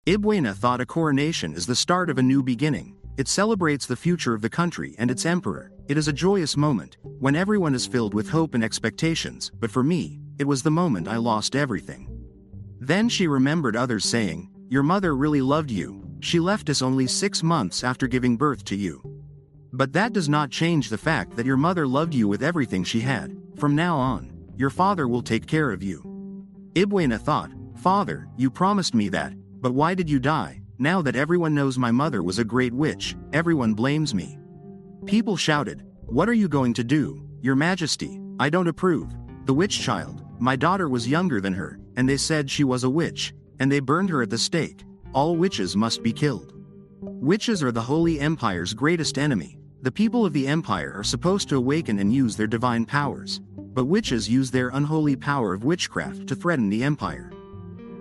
Ibwena thought a coronation is the start of a new beginning. It celebrates the future of the country and its emperor. It is a joyous moment, when everyone is filled with hope and expectations, but for me, it was the moment I lost everything. Then she remembered others saying, "Your mother really loved you. She left us only 6 months after giving birth to you." But that does not change the fact that your mother loved you with everything she had. From now on, your father will take care of you. Ibwena thought, "Father, you promised me that, but why did you die? Now that everyone knows my mother was a great witch, everyone blames me." People shouted, "What are you going to do, Your Majesty? I don't approve. The witch child, my daughter was younger than her, and they said she was a witch, and they burned her at the stake. All witches must be killed. Witches are the Holy Empire's greatest enemy. The people of the Empire are supposed to awaken and use their divine powers, but witches use their unholy power of witchcraft to threaten the Empire."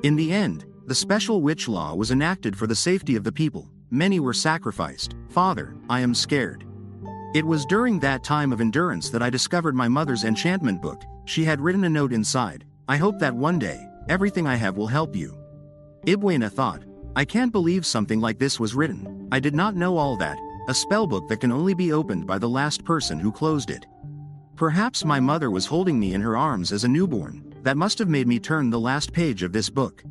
In the end, the special witch law was enacted for the safety of the people. Many were sacrificed. "Father, I am scared." It was during that time of endurance that I discovered my mother's enchantment book. She had written a note inside, "I hope that one day, everything I have will help you." Ibwena thought, "I can't believe something like this was written. I did not know all that. A spellbook that can only be opened by the last person who closed it. Perhaps my mother was holding me in her arms as a newborn. That must have made me turn the last page of this book."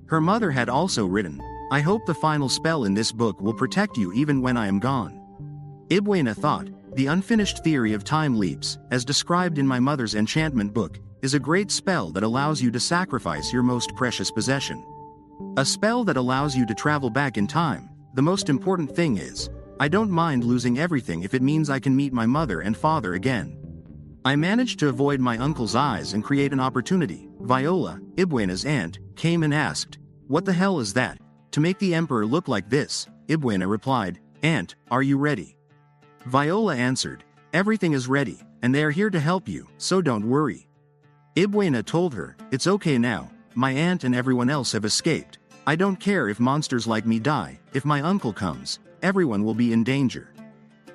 Her mother had also written, "I hope the final spell in this book will protect you even when I am gone." Ibwena thought, "The unfinished theory of time leaps, as described in my mother's enchantment book, is a great spell that allows you to sacrifice your most precious possession. A spell that allows you to travel back in time. The most important thing is, I don't mind losing everything if it means I can meet my mother and father again." I managed to avoid my uncle's eyes and create an opportunity. Viola, Ibwena's aunt, came and asked, "What the hell is that? To make the emperor look like this?" Ibwena replied, "Aunt, are you ready?" Viola answered, "Everything is ready, and they are here to help you, so don't worry." Ibwena told her, "It's okay now, my aunt and everyone else have escaped. I don't care if monsters like me die. If my uncle comes, everyone will be in danger."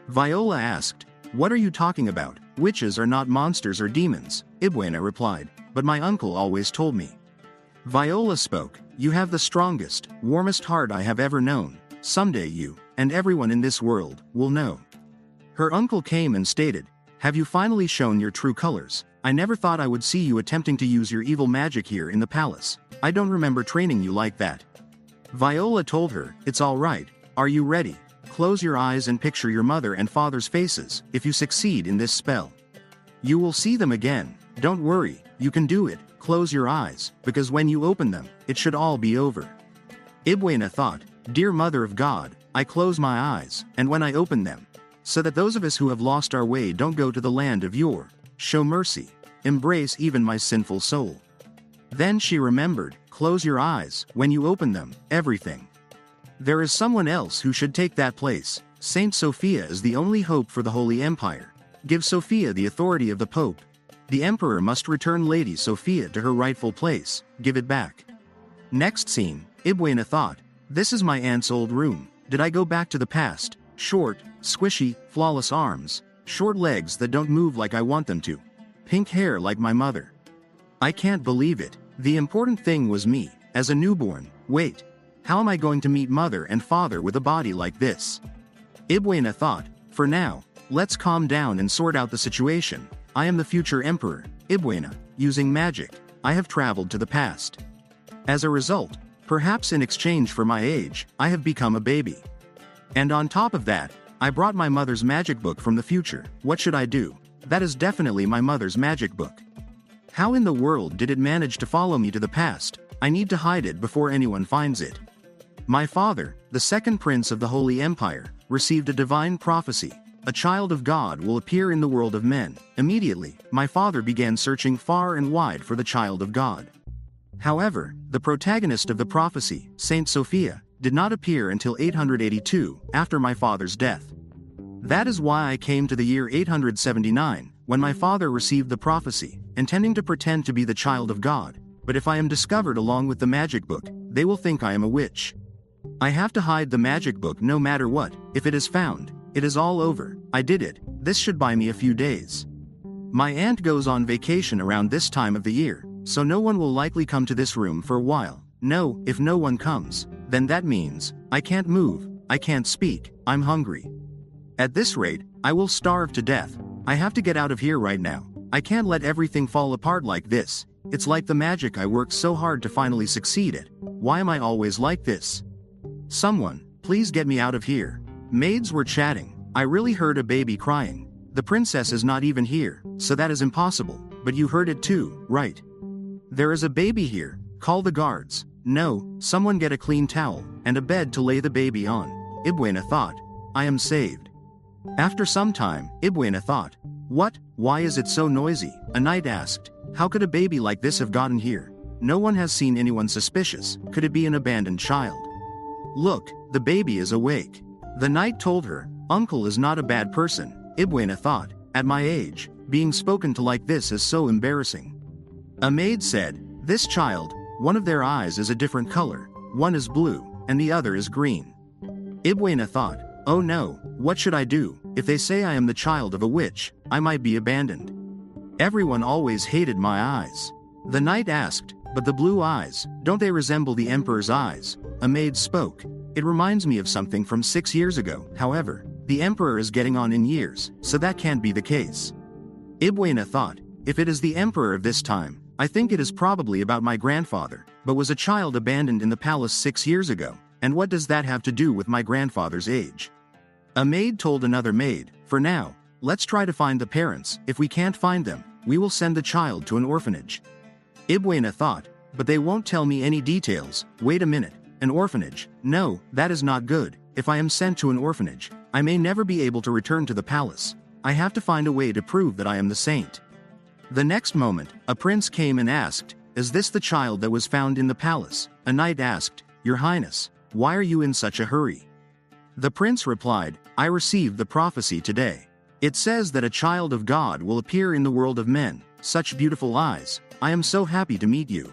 Viola asked, "What are you talking about? Witches are not monsters or demons," Ibwena replied, "but my uncle always told me." Viola spoke, "You have the strongest, warmest heart I have ever known. Someday you, and everyone in this world, will know." Her uncle came and stated, "Have you finally shown your true colors? I never thought I would see you attempting to use your evil magic here in the palace. I don't remember training you like that." Viola told her, "It's all right. Are you ready? Close your eyes and picture your mother and father's faces. If you succeed in this spell, you will see them again. Don't worry, you can do it. Close your eyes, because when you open them, it should all be over." Ibwena thought, "Dear Mother of God, I close my eyes, and when I open them, so that those of us who have lost our way don't go to the land of your, show mercy, embrace even my sinful soul." Then she remembered, "Close your eyes, when you open them, everything. There is someone else who should take that place. Saint Sophia is the only hope for the Holy Empire. Give Sophia the authority of the Pope. The Emperor must return Lady Sophia to her rightful place, give it back." Next scene, Ibwena thought, "This is my aunt's old room. Did I go back to the past? Short, squishy, flawless arms, short legs that don't move like I want them to, pink hair like my mother. I can't believe it. The important thing was me, as a newborn. Wait, how am I going to meet mother and father with a body like this?" Ibwena thought, "For now, let's calm down and sort out the situation. I am the future emperor, Ibwena. Using magic, I have traveled to the past. As a result, perhaps in exchange for my age, I have become a baby. And on top of that, I brought my mother's magic book from the future. What should I do? That is definitely my mother's magic book. How in the world did it manage to follow me to the past? I need to hide it before anyone finds it." My father, the second prince of the Holy Empire, received a divine prophecy. A child of God will appear in the world of men. Immediately, my father began searching far and wide for the child of God. However, the protagonist of the prophecy, Saint Sophia, did not appear until 882, after my father's death. That is why I came to the year 879, when my father received the prophecy, intending to pretend to be the child of God. But if I am discovered along with the magic book, they will think I am a witch. I have to hide the magic book no matter what. If it is found, it is all over. I did it. This should buy me a few days. My aunt goes on vacation around this time of the year, so no one will likely come to this room for a while. No, if no one comes, then that means, I can't move, I can't speak, I'm hungry. At this rate, I will starve to death. I have to get out of here right now. I can't let everything fall apart like this. It's like the magic I worked so hard to finally succeed at. Why am I always like this? Someone, please get me out of here. Maids were chatting. I really heard a baby crying. The princess is not even here, so that is impossible, but you heard it too, right? There is a baby here. Call the guards. No, someone get a clean towel, and a bed to lay the baby on. Ibuena thought. I am saved. After some time, Ibuena thought. What? Why is it so noisy? A knight asked. How could a baby like this have gotten here? No one has seen anyone suspicious. Could it be an abandoned child? Look, the baby is awake. The knight told her. Uncle is not a bad person, Ibuena thought. At my age, being spoken to like this is so embarrassing. A maid said, this child, one of their eyes is a different color, one is blue, and the other is green. Ibuena thought, oh no, what should I do? If they say I am the child of a witch, I might be abandoned. Everyone always hated my eyes. The knight asked, but the blue eyes, don't they resemble the emperor's eyes? A maid spoke. It reminds me of something from 6 years ago, however. The emperor is getting on in years, so that can't be the case. Ibuena thought, if it is the emperor of this time, I think it is probably about my grandfather, but was a child abandoned in the palace 6 years ago, and what does that have to do with my grandfather's age? A maid told another maid, for now, let's try to find the parents. If we can't find them, we will send the child to an orphanage. Ibuena thought, but they won't tell me any details. Wait a minute, an orphanage? No, that is not good. If I am sent to an orphanage, I may never be able to return to the palace. I have to find a way to prove that I am the saint. The next moment, a prince came and asked, is this the child that was found in the palace? A knight asked, Your Highness, why are you in such a hurry? The prince replied, I received the prophecy today. It says that a child of God will appear in the world of men. Such beautiful eyes. I am so happy to meet you.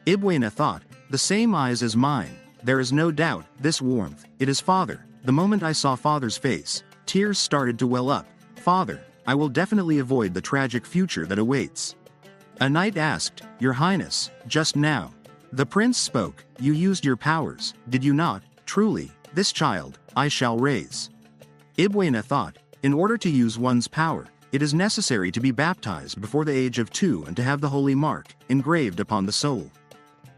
Ibuena thought, the same eyes as mine. There is no doubt, this warmth, it is father. The moment I saw father's face, tears started to well up. Father, I will definitely avoid the tragic future that awaits. A knight asked, Your Highness, just now. The prince spoke, you used your powers, did you not? Truly, this child, I shall raise. Ibuena thought, in order to use one's power, it is necessary to be baptized before the age of 2 and to have the holy mark engraved upon the soul.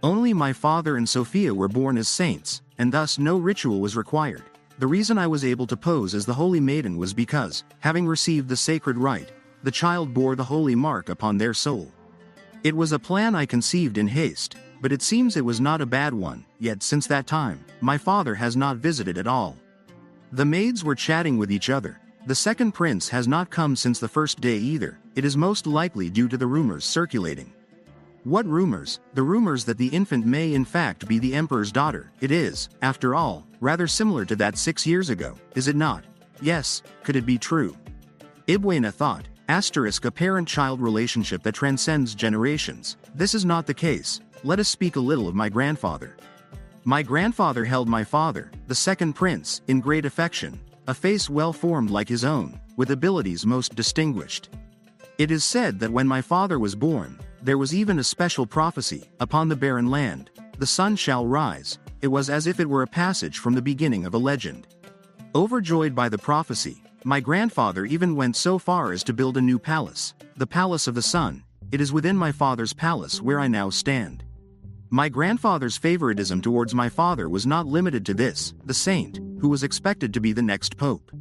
Only my father and Sophia were born as saints, and thus no ritual was required. The reason I was able to pose as the holy maiden was because, having received the sacred rite, the child bore the holy mark upon their soul. It was a plan I conceived in haste, but it seems it was not a bad one, yet since that time, my father has not visited at all. The maids were chatting with each other. The second prince has not come since the first day either. It is most likely due to the rumors circulating. What rumors? The rumors that the infant may in fact be the emperor's daughter. It is, after all, rather similar to that 6 years ago, is it not? Yes, could it be true? Ibuena thought, a parent-child relationship that transcends generations. This is not the case. Let us speak a little of my grandfather. My grandfather held my father, the second prince, in great affection, a face well formed like his own, with abilities most distinguished. It is said that when my father was born, there was even a special prophecy, upon the barren land, the sun shall rise. It was as if it were a passage from the beginning of a legend. Overjoyed by the prophecy, my grandfather even went so far as to build a new palace, the Palace of the Sun. It is within my father's palace where I now stand. My grandfather's favoritism towards my father was not limited to this. The saint, who was expected to be the next pope,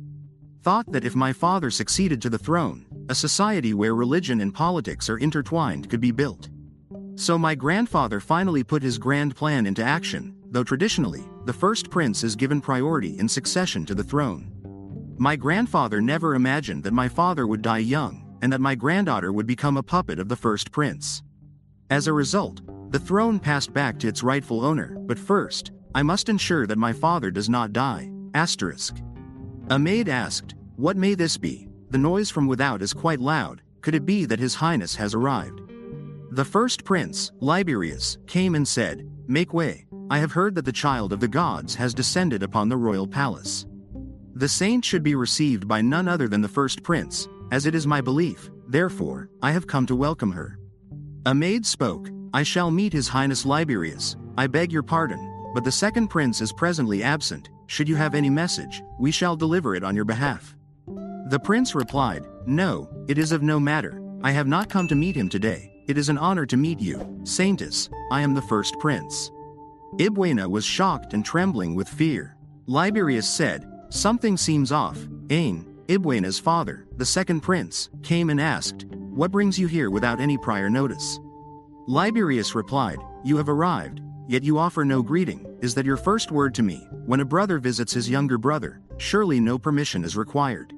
thought that if my father succeeded to the throne, a society where religion and politics are intertwined could be built. So my grandfather finally put his grand plan into action, though traditionally, the first prince is given priority in succession to the throne. My grandfather never imagined that my father would die young, and that my granddaughter would become a puppet of the first prince. As a result, the throne passed back to its rightful owner, but first, I must ensure that my father does not die. A maid asked, what may this be? The noise from without is quite loud. Could it be that His Highness has arrived? The first prince, Liberius, came and said, make way. I have heard that the child of the gods has descended upon the royal palace. The saint should be received by none other than the first prince, as it is my belief. Therefore, I have come to welcome her. A maid spoke, I shall meet His Highness Liberius. I beg your pardon. but the second prince is presently absent. Should you have any message, we shall deliver it on your behalf." The prince replied, "No, it is of no matter. I have not come to meet him today. It is an honor to meet you, Saintess. I am the first prince." Ibuena was shocked and trembling with fear. Liberius said, "Something seems off." Ain, Ibuena's father, the second prince, came and asked, "What brings you here without any prior notice?" Liberius replied, "You have arrived, yet you offer no greeting. Is that your first word to me? When a brother visits his younger brother, surely no permission is required."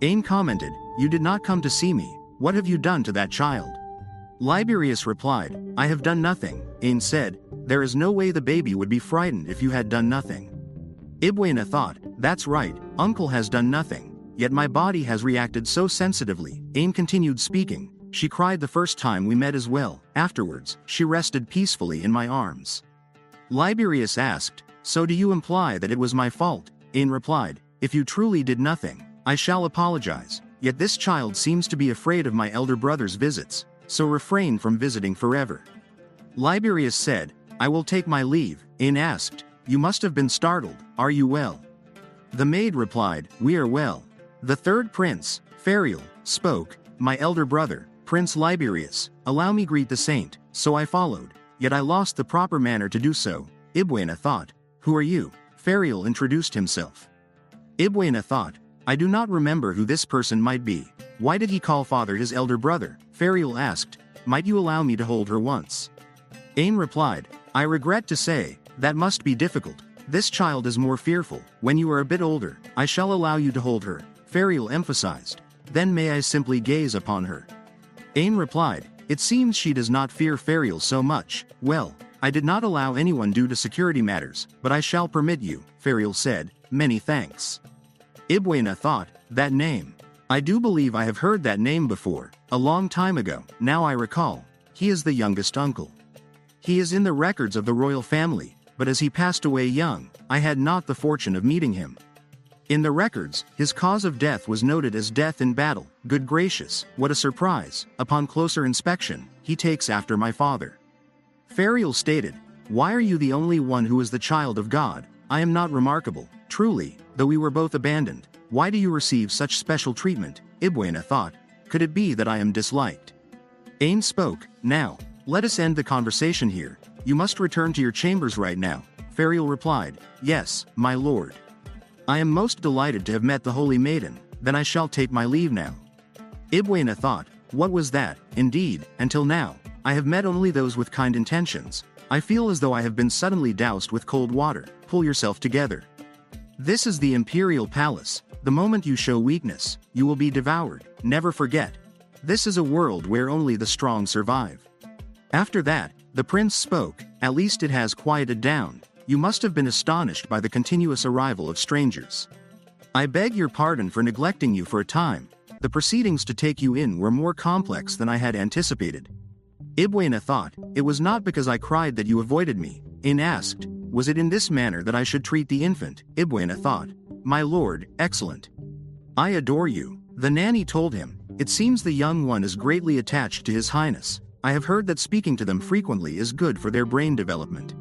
Ain commented, "You did not come to see me. What have you done to that child?" Liberius replied, "I have done nothing." Ain said, "There is no way the baby would be frightened if you had done nothing." Ibuena thought, "That's right, uncle has done nothing, yet my body has reacted so sensitively." Ain continued speaking, "She cried the first time we met as well. Afterwards, she rested peacefully in my arms." Liberius asked, "So do you imply that it was my fault?" Ain replied, "If you truly did nothing, I shall apologize. Yet this child seems to be afraid of my elder brother's visits, so refrain from visiting forever." Liberius said, "I will take my leave." Ain asked, "You must have been startled. Are you well?" The maid replied, "We are well." The third prince, Ferial, spoke, "My elder brother, Prince Liberius, allow me greet the saint." So I followed, yet I lost the proper manner to do so. Ibuena thought, "Who are you?" Ferial introduced himself. Ibuena thought, "I do not remember who this person might be. Why did he call father his elder brother?" Ferial asked, "Might you allow me to hold her once?" Ain replied, "I regret to say, that must be difficult. This child is more fearful. When you are a bit older, I shall allow you to hold her." Ferial emphasized, "Then may I simply gaze upon her?" Ain replied, "It seems she does not fear Ferial so much." "Well, I did not allow anyone due to security matters, but I shall permit you," Ferial said, "Many thanks." Ibuena thought, "That name. I do believe I have heard that name before, a long time ago. Now I recall. He is the youngest uncle. He is in the records of the royal family, but as he passed away young, I had not the fortune of meeting him. In the records, his cause of death was noted as death in battle. Good gracious, what a surprise. Upon closer inspection, he takes after my father." Ferial stated, "Why are you the only one who is the child of God? I am not remarkable. Truly, though we were both abandoned. Why do you receive such special treatment?" Ibuena thought, "Could it be that I am disliked?" Ain spoke, "Now, let us end the conversation here. You must return to your chambers right now." Ferial replied, "Yes, my lord. I am most delighted to have met the holy maiden. Then I shall take my leave now." Ibuena thought, "What was that? Indeed, until now, I have met only those with kind intentions. I feel as though I have been suddenly doused with cold water. Pull yourself together. This is the imperial palace. The moment you show weakness, you will be devoured. Never forget. This is a world where only the strong survive." After that, the prince spoke, "At least it has quieted down. You must have been astonished by the continuous arrival of strangers. I beg your pardon for neglecting you for a time. The proceedings to take you in were more complex than I had anticipated." Ibuena thought, "It was not because I cried that you avoided me." Ain asked, "Was it in this manner that I should treat the infant?" Ibuena thought, "My lord, excellent. I adore you." The nanny told him, "It seems the young one is greatly attached to his highness. I have heard that speaking to them frequently is good for their brain development."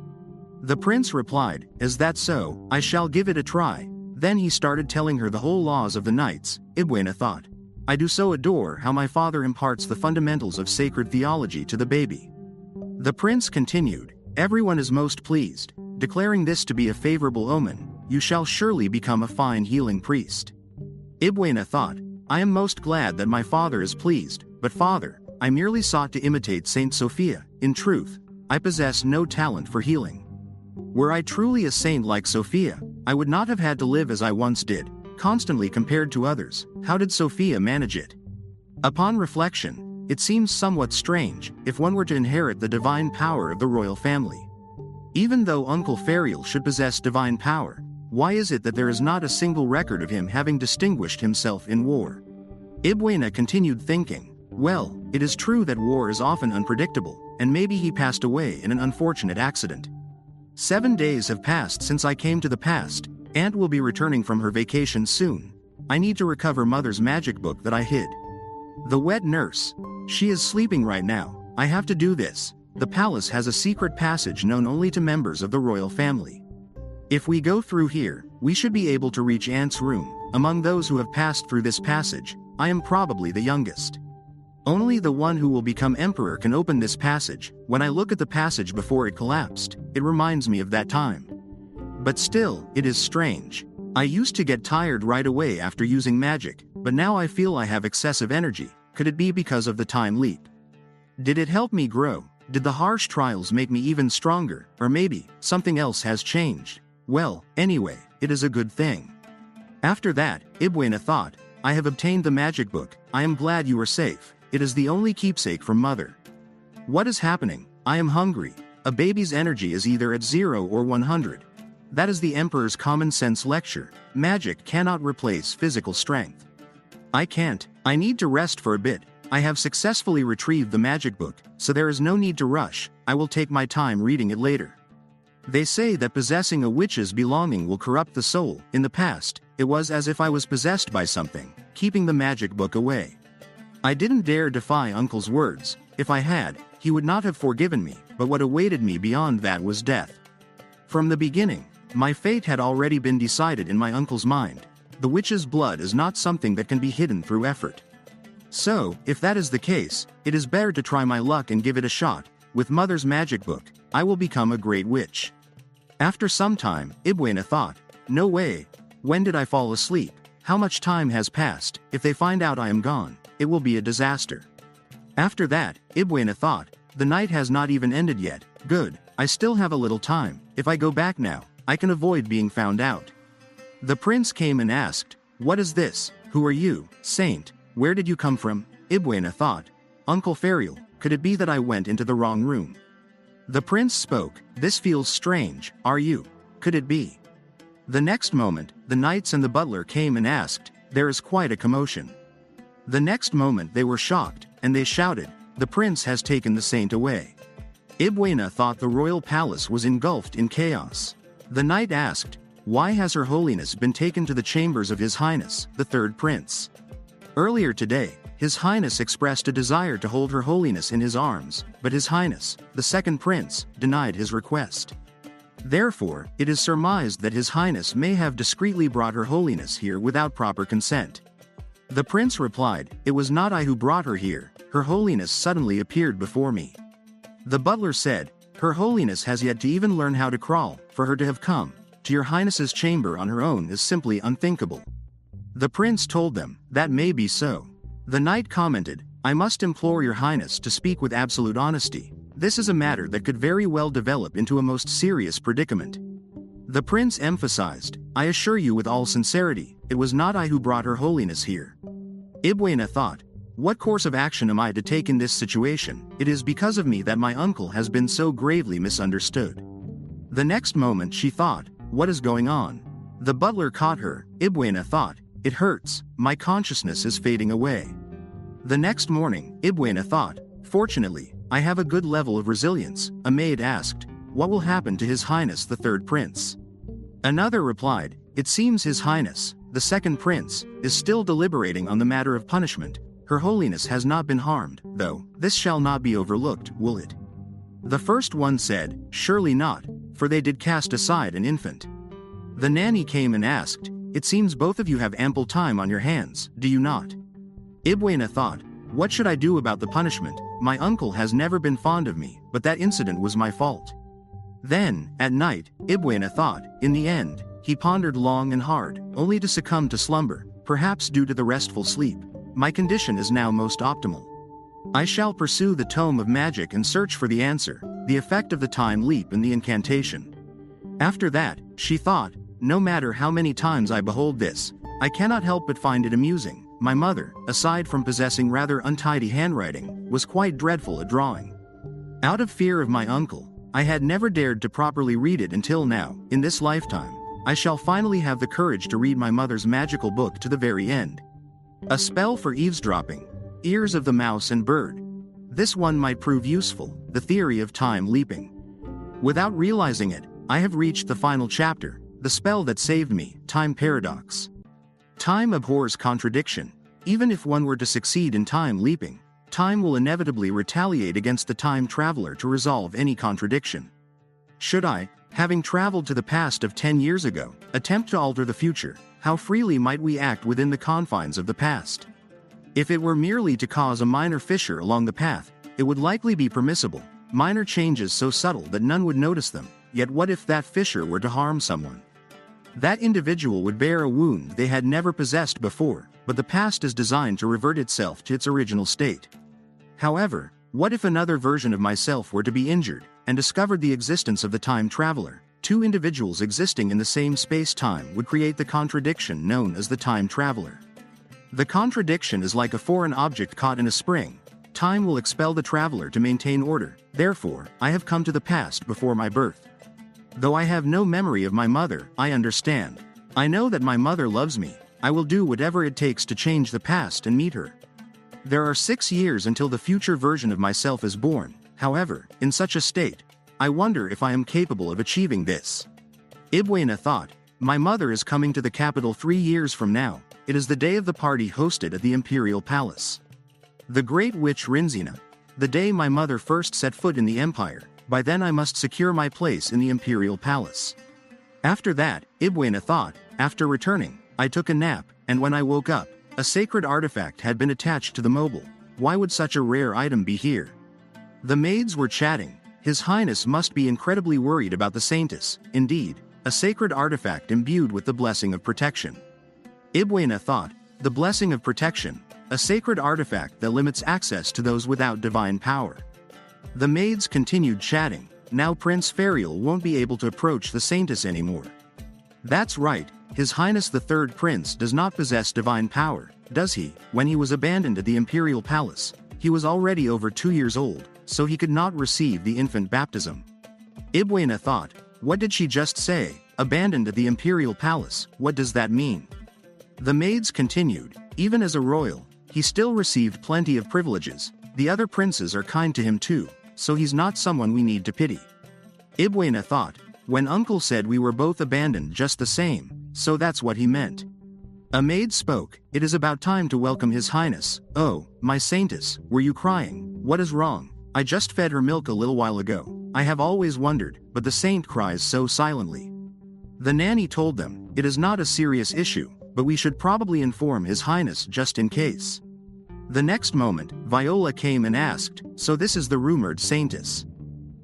The prince replied, "Is that so? I shall give it a try." Then he started telling her the whole laws of the knights. Ibuena thought, "I do so adore how my father imparts the fundamentals of sacred theology to the baby." The prince continued, "Everyone is most pleased, declaring this to be a favorable omen. You shall surely become a fine healing priest." Ibuena thought, "I am most glad that my father is pleased, but father, I merely sought to imitate Saint Sophia. In truth, I possess no talent for healing. Were I truly a saint like Sophia, I would not have had to live as I once did, constantly compared to others. How did Sophia manage it?" Upon reflection, it seems somewhat strange if one were to inherit the divine power of the royal family. Even though Uncle Ferial should possess divine power, why is it that there is not a single record of him having distinguished himself in war? Ibuena continued thinking, "Well, it is true that war is often unpredictable, and maybe he passed away in an unfortunate accident. 7 days have passed since I came to the past. Aunt will be returning from her vacation soon. I need to recover mother's magic book that I hid. The wet nurse. She is sleeping right now. I have to do this. the palace has a secret passage known only to members of the royal family. If we go through here, we should be able to reach Aunt's room. Among those who have passed through this passage, I am probably the youngest. Only the one who will become emperor can open this passage. When I look at the passage before it collapsed, it reminds me of that time. But still, it is strange. I used to get tired right away after using magic, but now I feel I have excessive energy. Could it be because of the time leap? Did it help me grow? Did the harsh trials make me even stronger? Or maybe, something else has changed? Well, anyway, it is a good thing. After that, Ibuena thought, I have obtained the magic book. I am glad you are safe. It is the only keepsake from mother. What is happening? I am hungry. A baby's energy is either at 0 or 100. That is the Emperor's common sense lecture. Magic cannot replace physical strength. I can't. I need to rest for a bit. I have successfully retrieved the magic book, so there is no need to rush. I will take my time reading it later. They say that possessing a witch's belonging will corrupt the soul. In the past, it was as if I was possessed by something, keeping the magic book away. I didn't dare defy Uncle's words. If I had, he would not have forgiven me, but what awaited me beyond that was death. From the beginning, my fate had already been decided in my uncle's mind. The witch's blood is not something that can be hidden through effort. So, if that is the case, it is better to try my luck and give it a shot. With mother's magic book, I will become a great witch. After some time, Ibuena thought, no way. When did I fall asleep? How much time has passed? If they find out I am gone, it will be a disaster. After that, Ibuena thought, the night has not even ended yet. Good, I still have a little time. If I go back now, I can avoid being found out. The prince came and asked, what is this? Who are you, saint? Where did you come from? Ibuena thought, Uncle Ferial, could it be that I went into the wrong room? The prince spoke, this feels strange, are you? Could it be? The next moment, the knights and the butler came and asked, there is quite a commotion. The next moment they were shocked, and they shouted, the prince has taken the saint away. Ibuena thought the royal palace was engulfed in chaos. The knight asked, why has Her Holiness been taken to the chambers of His Highness, the third prince? Earlier today, His Highness expressed a desire to hold Her Holiness in his arms, but His Highness, the second prince, denied his request. Therefore, it is surmised that His Highness may have discreetly brought Her Holiness here without proper consent. The prince replied, it was not I who brought her here, Her Holiness suddenly appeared before me. The butler said, Her Holiness has yet to even learn how to crawl. For her to have come to Your Highness's chamber on her own is simply unthinkable. The prince told them, that may be so. The knight commented, I must implore Your Highness to speak with absolute honesty. This is a matter that could very well develop into a most serious predicament. The prince emphasized, I assure you with all sincerity, it was not I who brought Her Holiness here. Ibuena thought, what course of action am I to take in this situation? It is because of me that my uncle has been so gravely misunderstood. The next moment she thought, what is going on? The butler caught her. Ibuena thought, it hurts, my consciousness is fading away. The next morning, Ibuena thought, fortunately, I have a good level of resilience. A maid asked, what will happen to His Highness the third prince? Another replied, it seems His Highness, the second prince, is still deliberating on the matter of punishment. Her Holiness has not been harmed, though. This shall not be overlooked, will it? The first one said, surely not, for they did cast aside an infant. The nanny came and asked, it seems both of you have ample time on your hands, do you not? Ibuena thought, what should I do about the punishment? My uncle has never been fond of me, but that incident was my fault. Then, at night, Ibuena thought, in the end, he pondered long and hard, only to succumb to slumber, perhaps due to the restful sleep. My condition is now most optimal. I shall pursue the tome of magic and search for the answer, the effect of the time leap and the incantation. After that, she thought, no matter how many times I behold this, I cannot help but find it amusing. My mother, aside from possessing rather untidy handwriting, was quite dreadful at drawing. Out of fear of my uncle, I had never dared to properly read it until now. In this lifetime, I shall finally have the courage to read my mother's magical book to the very end. A spell for eavesdropping. Ears of the mouse and bird. This one might prove useful, the theory of time leaping. Without realizing it, I have reached the final chapter, the spell that saved me, time paradox. Time abhors contradiction. Even if one were to succeed in time leaping, time will inevitably retaliate against the time traveler to resolve any contradiction. Should I, having traveled to the past of 10 years ago, attempt to alter the future, how freely might we act within the confines of the past? If it were merely to cause a minor fissure along the path, it would likely be permissible, minor changes so subtle that none would notice them. Yet what if that fissure were to harm someone? That individual would bear a wound they had never possessed before, but the past is designed to revert itself to its original state. However, what if another version of myself were to be injured, and discovered the existence of the time traveler? Two individuals existing in the same space-time would create the contradiction known as the time traveler. The contradiction is like a foreign object caught in a spring. Time will expel the traveler to maintain order. Therefore, I have come to the past before my birth. Though I have no memory of my mother, I understand. I know that my mother loves me. I will do whatever it takes to change the past and meet her. There are 6 years until the future version of myself is born. However, in such a state, I wonder if I am capable of achieving this. Ibwena thought, my mother is coming to the capital 3 years from now. It is the day of the party hosted at the Imperial Palace. The Great Witch Rinzina. The day my mother first set foot in the Empire. By then I must secure my place in the Imperial Palace. After that, Ibwena thought, after returning, I took a nap, and when I woke up, a sacred artifact had been attached to the mobile. Why would such a rare item be here? The maids were chatting. His Highness must be incredibly worried about the Saintess. Indeed, a sacred artifact imbued with the blessing of protection. Ibwena thought, the blessing of protection, a sacred artifact that limits access to those without divine power. The maids continued chatting. Now Prince Ferial won't be able to approach the Saintess anymore. That's right, His Highness the Third Prince does not possess divine power, does he? When he was abandoned at the Imperial Palace, he was already over 2 years old, so he could not receive the infant baptism. Ibwena thought, what did she just say? Abandoned at the Imperial Palace, what does that mean? The maids continued, even as a royal, he still received plenty of privileges. The other princes are kind to him too, so he's not someone we need to pity. Ibwena thought, when Uncle said we were both abandoned just the same, so that's what he meant. A maid spoke, it is about time to welcome His Highness. Oh, my Saintess, were you crying? What is wrong? I just fed her milk a little while ago. I have always wondered, but the saint cries so silently. The nanny told them, it is not a serious issue, but we should probably inform His Highness just in case. The next moment, Viola came and asked, so this is the rumored Saintess?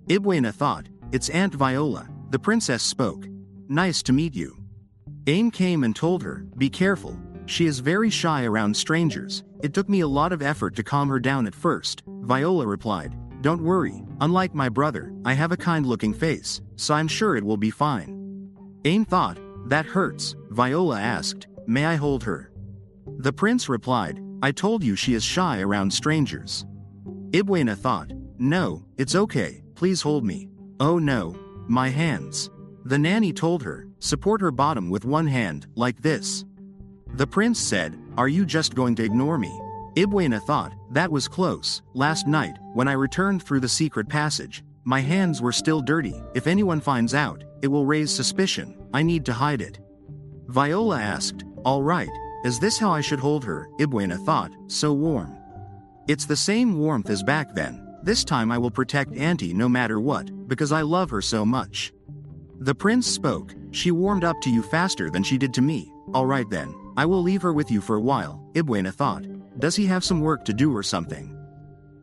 Ibwena thought, it's Aunt Viola. The princess spoke. Nice to meet you. Aim came and told her, be careful, she is very shy around strangers. It took me a lot of effort to calm her down at first. Viola replied, don't worry, unlike my brother, I have a kind-looking face, so I'm sure it will be fine. Aim thought, that hurts. Viola asked, may I hold her? The prince replied, I told you she is shy around strangers. Ibwena thought, no, it's okay, please hold me. Oh no, my hands. The nanny told her, support her bottom with one hand, like this. The prince said, are you just going to ignore me? Ibwena thought, that was close. Last night, when I returned through the secret passage, my hands were still dirty. If anyone finds out, it will raise suspicion. I need to hide it. Viola asked, all right. Is this how I should hold her? Ibwena thought, so warm. It's the same warmth as back then. This time I will protect Auntie no matter what, because I love her so much. The prince spoke, she warmed up to you faster than she did to me. All right then, I will leave her with you for a while. Ibwena thought, does he have some work to do or something?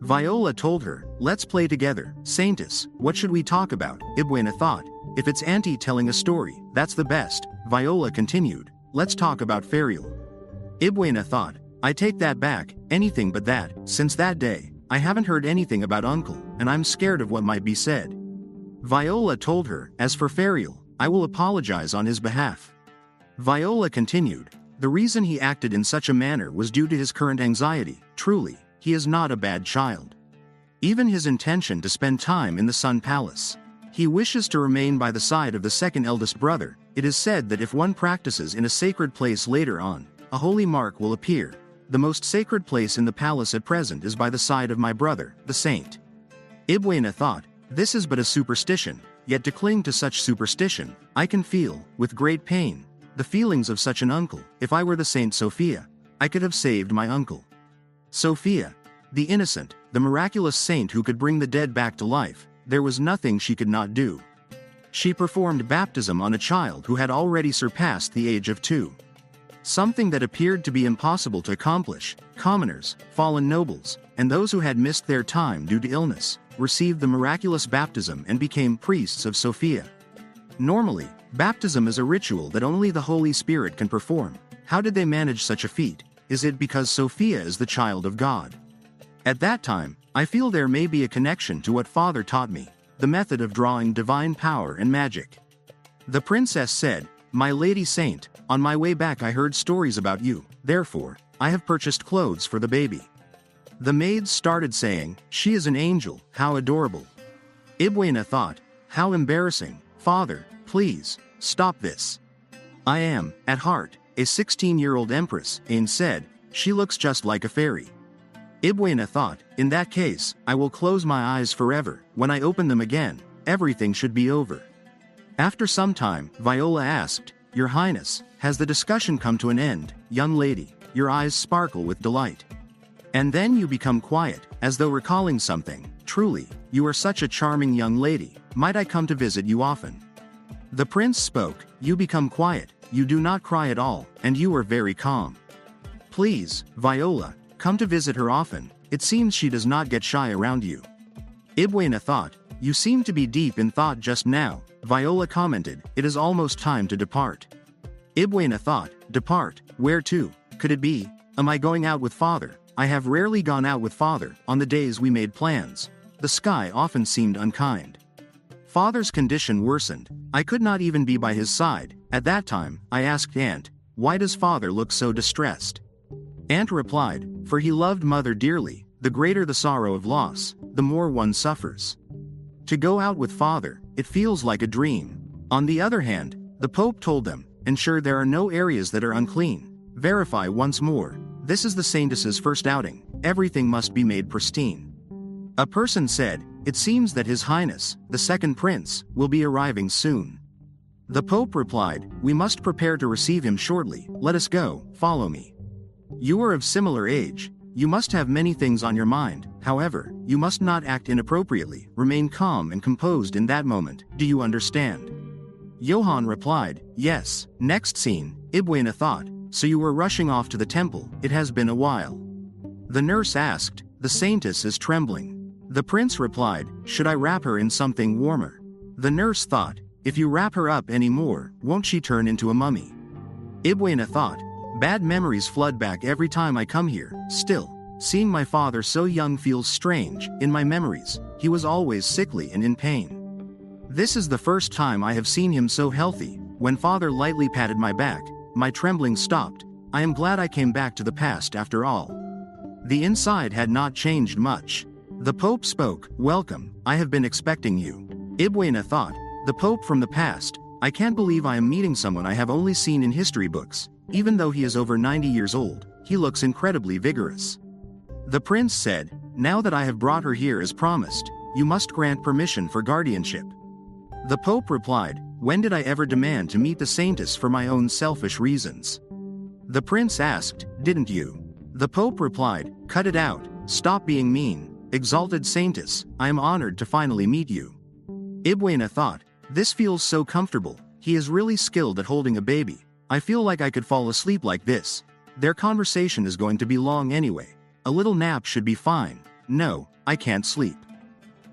Viola told her, let's play together. Saintess, what should we talk about? Ibwena thought, if it's Auntie telling a story, that's the best. Viola continued, let's talk about Ferial. Ibwena thought, I take that back, anything but that. Since that day, I haven't heard anything about Uncle, and I'm scared of what might be said. Viola told her, as for Ferial, I will apologize on his behalf. Viola continued, the reason he acted in such a manner was due to his current anxiety. Truly, he is not a bad child. Even his intention to spend time in the Sun Palace. He wishes to remain by the side of the second eldest brother. It is said that if one practices in a sacred place later on, a holy mark will appear. The most sacred place in the palace at present is by the side of my brother, the saint. Ibwena thought, this is but a superstition, yet to cling to such superstition, I can feel, with great pain, the feelings of such an uncle. If I were the Saint Sophia, I could have saved my uncle. Sophia. The innocent, the miraculous saint who could bring the dead back to life, there was nothing she could not do. She performed baptism on a child who had already surpassed the age of 2. Something that appeared to be impossible to accomplish. Commoners, fallen nobles, and those who had missed their time due to illness, received the miraculous baptism and became priests of Sophia. Normally, baptism is a ritual that only the Holy Spirit can perform. How did they manage such a feat? Is it because Sophia is the child of God? At that time, I feel there may be a connection to what Father taught me, the method of drawing divine power and magic. The princess said, "My lady saint, on my way back I heard stories about you, therefore, I have purchased clothes for the baby." The maids started saying, "She is an angel, how adorable." Ibuena thought, "How embarrassing, Father, please, stop this. I am, at heart, a 16-year-old empress," Ain said, "she looks just like a fairy." Ibuena thought, "In that case, I will close my eyes forever. When I open them again, everything should be over." After some time, Viola asked, "Your Highness, has the discussion come to an end, young lady?" Your eyes sparkle with delight. And then you become quiet, as though recalling something. "Truly, you are such a charming young lady. Might I come to visit you often?" The prince spoke, "You become quiet, you do not cry at all, and you are very calm. Please, Viola, come to visit her often. It seems she does not get shy around you." Ibuena thought, "You seem to be deep in thought just now." Viola commented, "It is almost time to depart." Ibuena thought, "Depart, where to? Could it be? Am I going out with Father? I have rarely gone out with Father, on the days we made plans. The sky often seemed unkind. Father's condition worsened. I could not even be by his side. At that time, I asked Aunt, 'Why does Father look so distressed?' Aunt replied, 'For he loved Mother dearly. The greater the sorrow of loss, the more one suffers. To go out with Father, it feels like a dream.' On the other hand, the Pope told them, 'Ensure there are no areas that are unclean. Verify once more. This is the saintess's first outing. Everything must be made pristine.' A person said, 'It seems that His Highness, the second prince, will be arriving soon.' The Pope replied, 'We must prepare to receive him shortly. Let us go, follow me. You are of similar age. You must have many things on your mind. However, you must not act inappropriately. Remain calm and composed in that moment. Do you understand?' Johann replied, 'Yes.' Next scene, Ibuena thought, 'So you were rushing off to the temple. It has been a while.' The nurse asked, 'The saintess is trembling.' The prince replied, 'Should I wrap her in something warmer?' The nurse thought, 'If you wrap her up any more, won't she turn into a mummy?' Ibuena thought, 'Bad memories flood back every time I come here. Still, seeing my father so young feels strange. In my memories, he was always sickly and in pain. This is the first time I have seen him so healthy. When Father lightly patted my back, my trembling stopped. I am glad I came back to the past after all.' The inside had not changed much. The Pope spoke, 'Welcome, I have been expecting you.' Ibuena thought, 'The Pope from the past. I can't believe I am meeting someone I have only seen in history books. Even though he is over 90 years old, he looks incredibly vigorous.' The prince said, 'Now that I have brought her here as promised, you must grant permission for guardianship.' The Pope replied, 'When did I ever demand to meet the saintess for my own selfish reasons?' The prince asked, 'Didn't you?' The Pope replied, 'Cut it out. Stop being mean. Exalted saintess, I am honored to finally meet you.' Ibuena thought, 'This feels so comfortable. He is really skilled at holding a baby. I feel like I could fall asleep like this. Their conversation is going to be long anyway. A little nap should be fine. No, I can't sleep.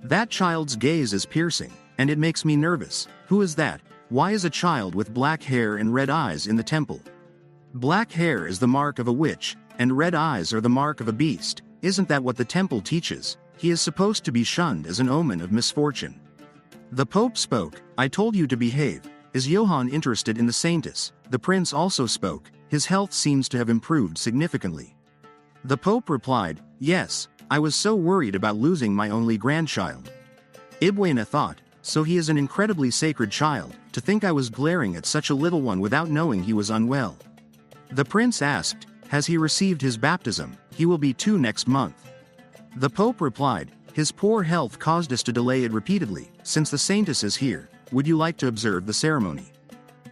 That child's gaze is piercing, and it makes me nervous. Who is that? Why is a child with black hair and red eyes in the temple? Black hair is the mark of a witch, and red eyes are the mark of a beast. Isn't that what the temple teaches? He is supposed to be shunned as an omen of misfortune.' The Pope spoke, 'I told you to behave.' Is Johann interested in the saintess? The prince also spoke, 'His health seems to have improved significantly.' The Pope replied, 'Yes, I was so worried about losing my only grandchild.' Ibuena thought, 'So he is an incredibly sacred child. To think I was glaring at such a little one without knowing he was unwell.' The prince asked, 'Has he received his baptism? He will be 2 next month.' The Pope replied, 'His poor health caused us to delay it repeatedly. Since the saintess is here, would you like to observe the ceremony?'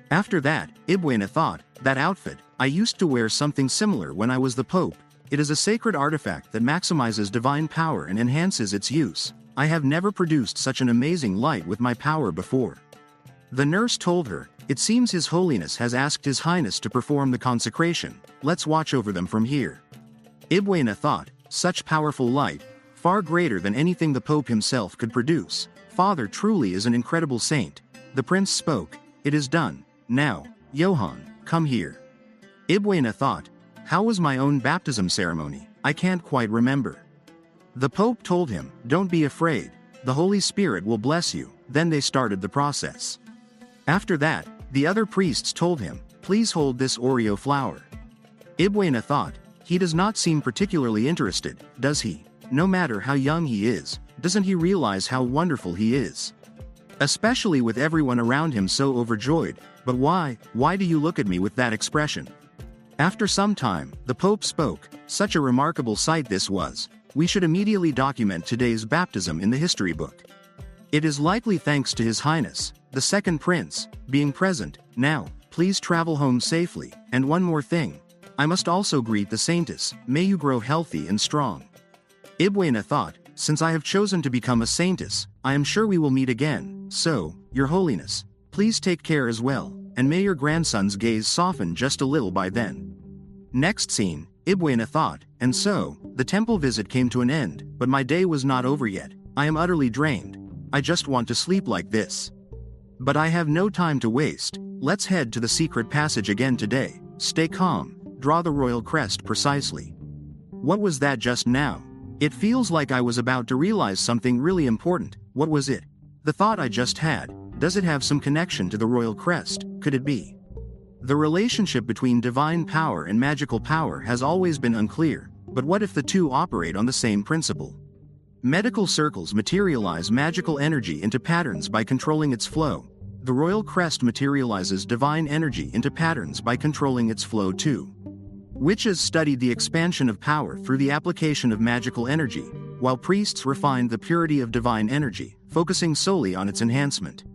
After that, Ibuena thought, 'That outfit, I used to wear something similar when I was the Pope. It is a sacred artifact that maximizes divine power and enhances its use. I have never produced such an amazing light with my power before. The nurse told her, "It seems His Holiness has asked His Highness to perform the consecration. Let's watch over them from here." Ibuena thought, such powerful light, far greater than anything the Pope himself could produce. Father truly is an incredible saint. The prince spoke, "It is done. Now, Johann, come here." Ibuena thought, how was my own baptism ceremony? I can't quite remember. The Pope told him, "Don't be afraid. The Holy Spirit will bless you." Then they started the process. After that, the other priests told him, "Please hold this Oreo flower." Ibuena thought, he does not seem particularly interested, does he? No matter how young he is, doesn't he realize how wonderful he is? Especially with everyone around him so overjoyed. But why do you look at me with that expression? After some time, the Pope spoke, "Such a remarkable sight this was. We should immediately document today's baptism in the history book. It is likely thanks to His Highness, the second prince, being present. Now, please travel home safely, and one more thing. I must also greet the saintess. May you grow healthy and strong." Ibuena thought, since I have chosen to become a saintess, I am sure we will meet again. So, Your Holiness, please take care as well, and may your grandson's gaze soften just a little by then. Next scene, Ibuena thought, and so, the temple visit came to an end, but my day was not over yet. I am utterly drained. I just want to sleep like this. But I have no time to waste. Let's head to the secret passage again today. Stay calm, draw the royal crest precisely. What was that just now? It feels like I was about to realize something really important. What was it? The thought I just had, does it have some connection to the royal crest? Could it be? The relationship between divine power and magical power has always been unclear, but what if the two operate on the same principle? Medical circles materialize magical energy into patterns by controlling its flow. The royal crest materializes divine energy into patterns by controlling its flow too. Witches studied the expansion of power through the application of magical energy, while priests refined the purity of divine energy, focusing solely on its enhancement.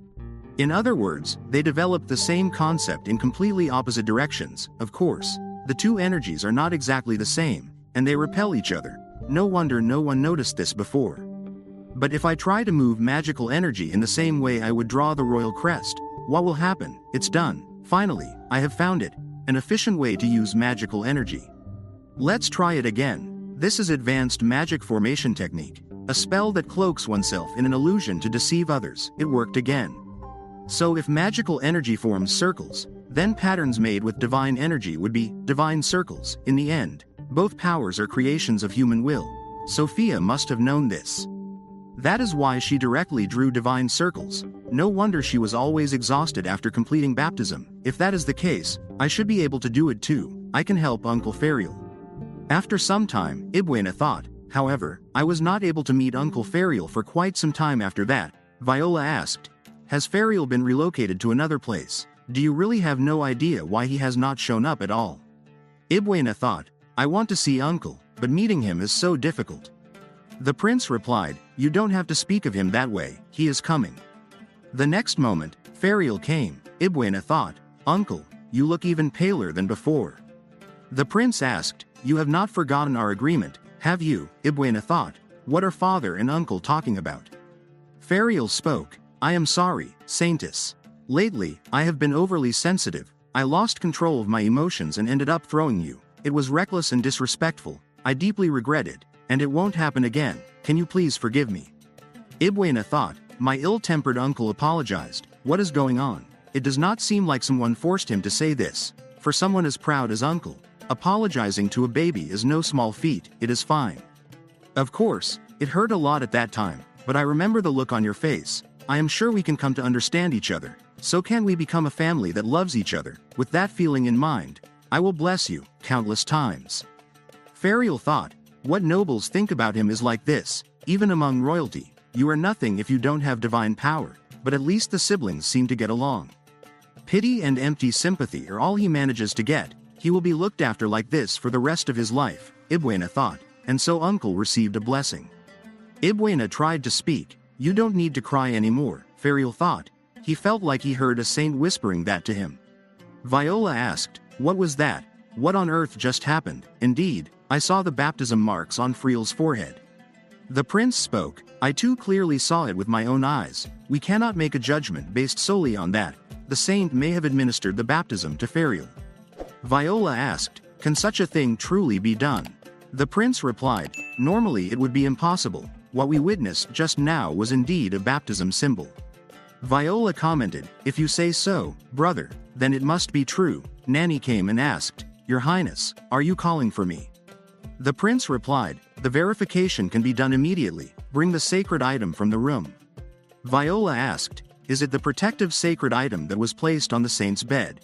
In other words, they developed the same concept in completely opposite directions. Of course, the two energies are not exactly the same, and they repel each other. No wonder no one noticed this before. But if I try to move magical energy in the same way I would draw the royal crest, what will happen? It's done. Finally, I have found it. An efficient way to use magical energy. Let's try it again. This is advanced magic formation technique, a spell that cloaks oneself in an illusion to deceive others. It worked again. So if magical energy forms circles, then patterns made with divine energy would be divine circles. In the end, both powers are creations of human will. Sophia must have known this. That is why she directly drew divine circles. No wonder she was always exhausted after completing baptism. If that is the case, I should be able to do it too. I can help Uncle Ferial. After some time, Ibuena thought. However, I was not able to meet Uncle Ferial for quite some time after that. Viola asked, "Has Ferial been relocated to another place? Do you really have no idea why he has not shown up at all?" Ibuena thought, "I want to see Uncle, but meeting him is so difficult." The prince replied, "You don't have to speak of him that way, he is coming." The next moment, Ferial came. Ibuena thought, "Uncle, you look even paler than before." The prince asked, "You have not forgotten our agreement, have you?" Ibuena thought, "What are father and uncle talking about?" Ferial spoke, "I am sorry, Saintess. Lately, I have been overly sensitive. I lost control of my emotions and ended up throwing you. It was reckless and disrespectful. I deeply regret it, and it won't happen again. Can you please forgive me?" Ibuena thought, "My ill-tempered uncle apologized. What is going on? It does not seem like someone forced him to say this. For someone as proud as uncle, apologizing to a baby is no small feat. It is fine. Of course, it hurt a lot at that time, but I remember the look on your face. I am sure we can come to understand each other. So can we become a family that loves each other? With that feeling in mind, I will bless you countless times." Ferial thought, "What nobles think about him is like this. Even among royalty, you are nothing if you don't have divine power, but at least the siblings seem to get along. Pity and empty sympathy are all he manages to get. He will be looked after like this for the rest of his life," Ibuena thought, and so uncle received a blessing. Ibuena tried to speak. "You don't need to cry anymore," Ferial thought. He felt like he heard a saint whispering that to him. Viola asked, "What was that? What on earth just happened?" Indeed, I saw the baptism marks on Friel's forehead. The prince spoke. I too clearly saw it with my own eyes. We cannot make a judgment based solely on that. The saint may have administered the baptism to Ferial. Viola asked, can such a thing truly be done? The prince replied, normally it would be impossible. What we witnessed just now was indeed a baptism symbol. Viola commented, if you say so, brother, then it must be true. Nanny came and asked, Your Highness, are you calling for me? The prince replied, the verification can be done immediately. Bring the sacred item from the room. Viola asked, is it the protective sacred item that was placed on the saint's bed?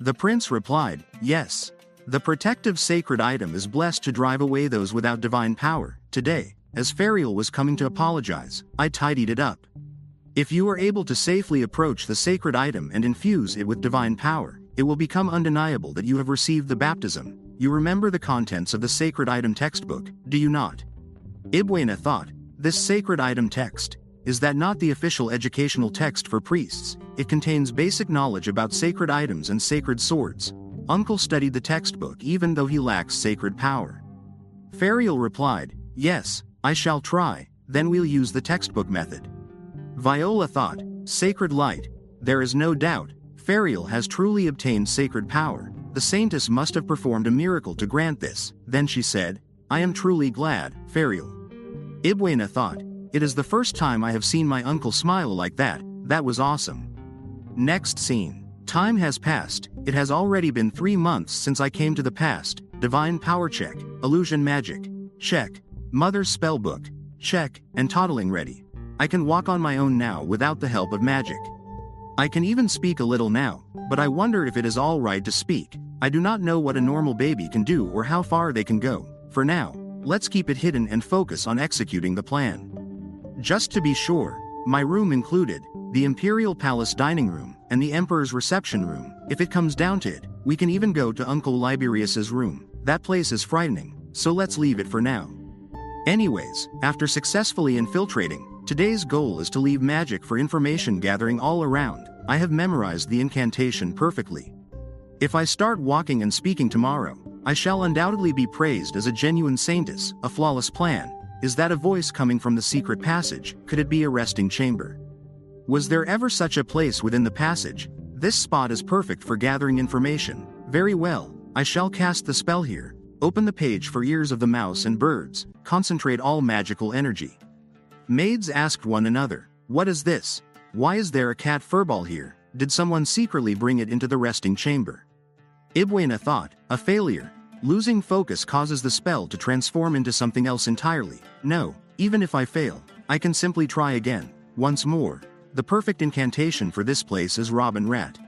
The prince replied, yes. The protective sacred item is blessed to drive away those without divine power. Today, as Ferial was coming to apologize, I tidied it up. If you are able to safely approach the sacred item and infuse it with divine power, it will become undeniable that you have received the baptism. You remember the contents of the sacred item textbook, do you not? Ibuena thought, this sacred item text, is that not the official educational text for priests? It contains basic knowledge about sacred items and sacred swords. Uncle studied the textbook even though he lacks sacred power. Ferial replied, yes, I shall try, then we'll use the textbook method. Viola thought, sacred light. There is no doubt, Ferial has truly obtained sacred power. The saintess must have performed a miracle to grant this. Then she said, I am truly glad, Ferial. Ibuena thought, it is the first time I have seen my uncle smile like that. That was awesome. Next scene. Time has passed. It has already been 3 months since I came to the past. Divine power check. Illusion magic. Check. Mother's spellbook. Check. And toddling ready. I can walk on my own now without the help of magic. I can even speak a little now, but I wonder if it is all right to speak. I do not know what a normal baby can do or how far they can go. For now, let's keep it hidden and focus on executing the plan. Just to be sure, my room included the Imperial Palace dining room and the Emperor's reception room. If it comes down to it, we can even go to Uncle Liberius's room. That place is frightening, so let's leave it for now. Anyways, after successfully infiltrating, today's goal is to leave magic for information gathering all around. I have memorized the incantation perfectly. If I start walking and speaking tomorrow, I shall undoubtedly be praised as a genuine saintess. A flawless plan. Is that a voice coming from the secret passage? Could it be a resting chamber? Was there ever such a place within the passage? This spot is perfect for gathering information. Very well, I shall cast the spell here. Open the page for ears of the mouse and birds. Concentrate all magical energy. Maids asked one another, what is this? Why is there a cat furball here? Did someone secretly bring it into the resting chamber? Ibuena thought, a failure. Losing focus causes the spell to transform into something else entirely. No, even if I fail, I can simply try again. Once more. The perfect incantation for this place is Robin Rat.